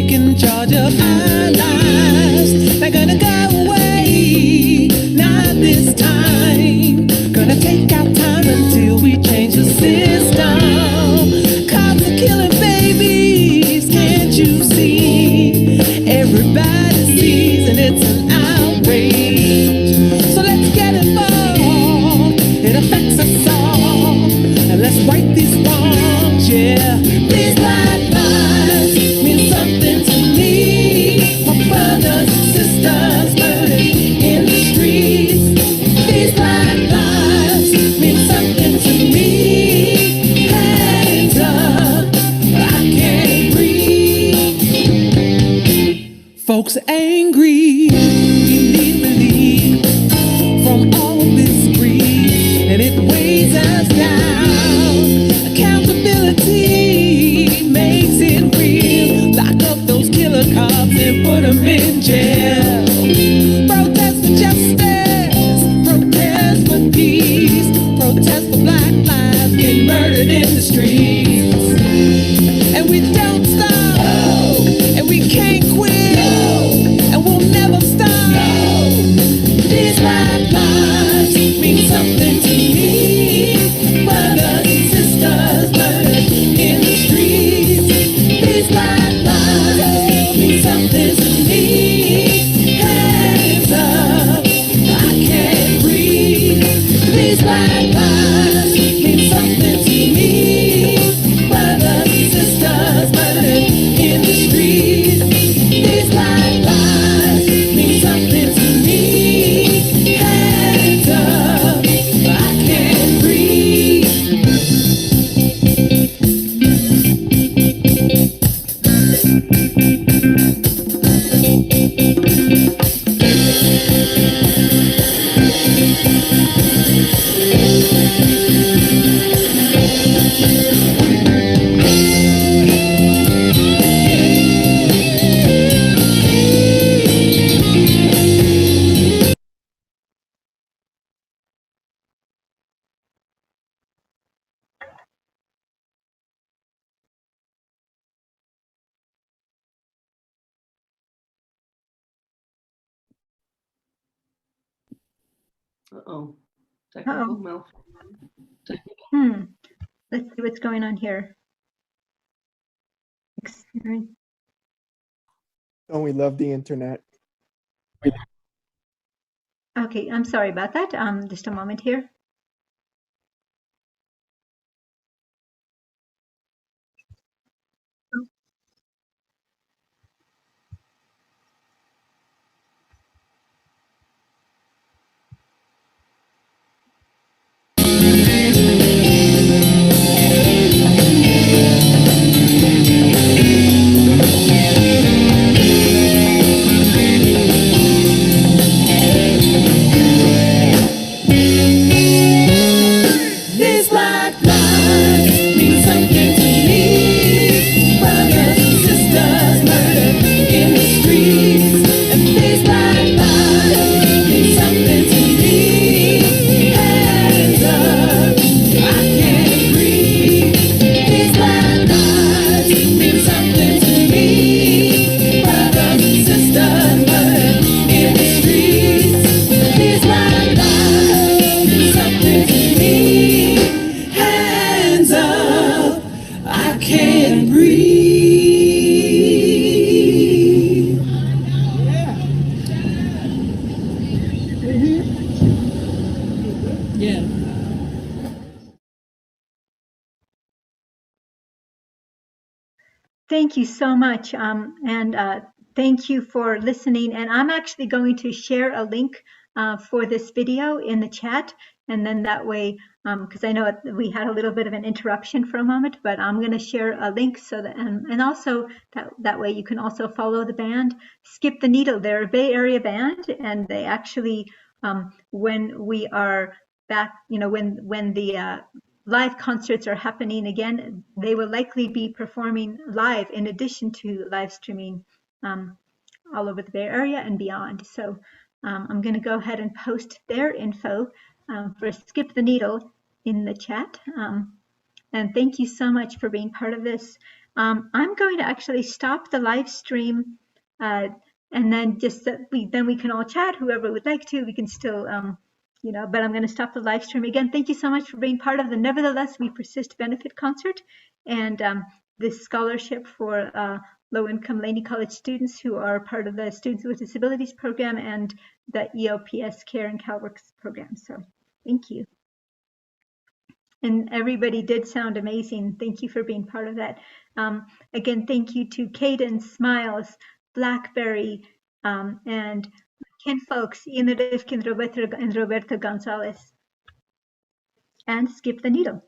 Speaker 9: taking charge of our lives. They're gonna go away, not this time. Gonna take our time until we change the system. Cops are killing babies, can't you see? Everybody sees and it's an outrage. So let's get involved, it affects us all. And let's right these wrongs, yeah. These black lives mean something to me. My brothers and sisters murdered in the streets. These black lives mean something to me. Hands up, I can't breathe. Folks are angry, we need relief from all this grief, and it weighs us down. Accountability makes it real. Lock up those killer cops and put them in jail. Protest for justice, protest for peace, protest for black lives getting murdered in the streets. And we don't stop, and we can't quit, and we'll never stop. These black lives mean something to me. Brothers and sisters murdered in the streets. These black lives mean something to me. Hands up, I can't breathe. These black lives mean something to me. Brothers and sisters murdered in the streets. These black lives mean something to me. Hands up, I can't breathe.
Speaker 4: Uh-oh. Technical
Speaker 1: Uh-oh.
Speaker 4: malfunction.
Speaker 1: Let's see what's going on here. Experience.
Speaker 11: Don't we love the internet?
Speaker 1: Okay, I'm sorry about that. Just a moment here.
Speaker 9: These black lives mean something to me. Brothers and sisters murdered in the streets. And these black lives mean something to me. Hands up, I can't breathe. These black lives mean something to me. Brothers and sisters murdered in the streets. These black lives mean something to me. Hands up, I can't breathe. Yeah.
Speaker 1: Thank you so much. And thank you for listening. And I'm actually going to share a link for this video in the chat. And then that way, because I know we had a little bit of an interruption for a moment, but I'm going to share a link so that, and also that way you can also follow the band. Skip the Needle, they're a Bay Area band, and they actually, when we are back, when the live concerts are happening again, they will likely be performing live in addition to live streaming all over the Bay Area and beyond. So I'm going to go ahead and post their info for Skip the Needle in the chat. And thank you so much for being part of this. I'm going to actually stop the live stream, and then we can all chat. Whoever would like to, we can still, but I'm going to stop the live stream again. Thank you so much for being part of the Nevertheless We Persist benefit concert, and this scholarship for low-income Laney College students who are part of the Students with Disabilities program and the EOPS Care and CalWORKs program. So thank you. And everybody did sound amazing. Thank you for being part of that. Again, thank you to Cadence, Myles, Blackberri, and Ken Folkz, Irina, Rivkin, Roberto Gonzalez, and Skip the Needle.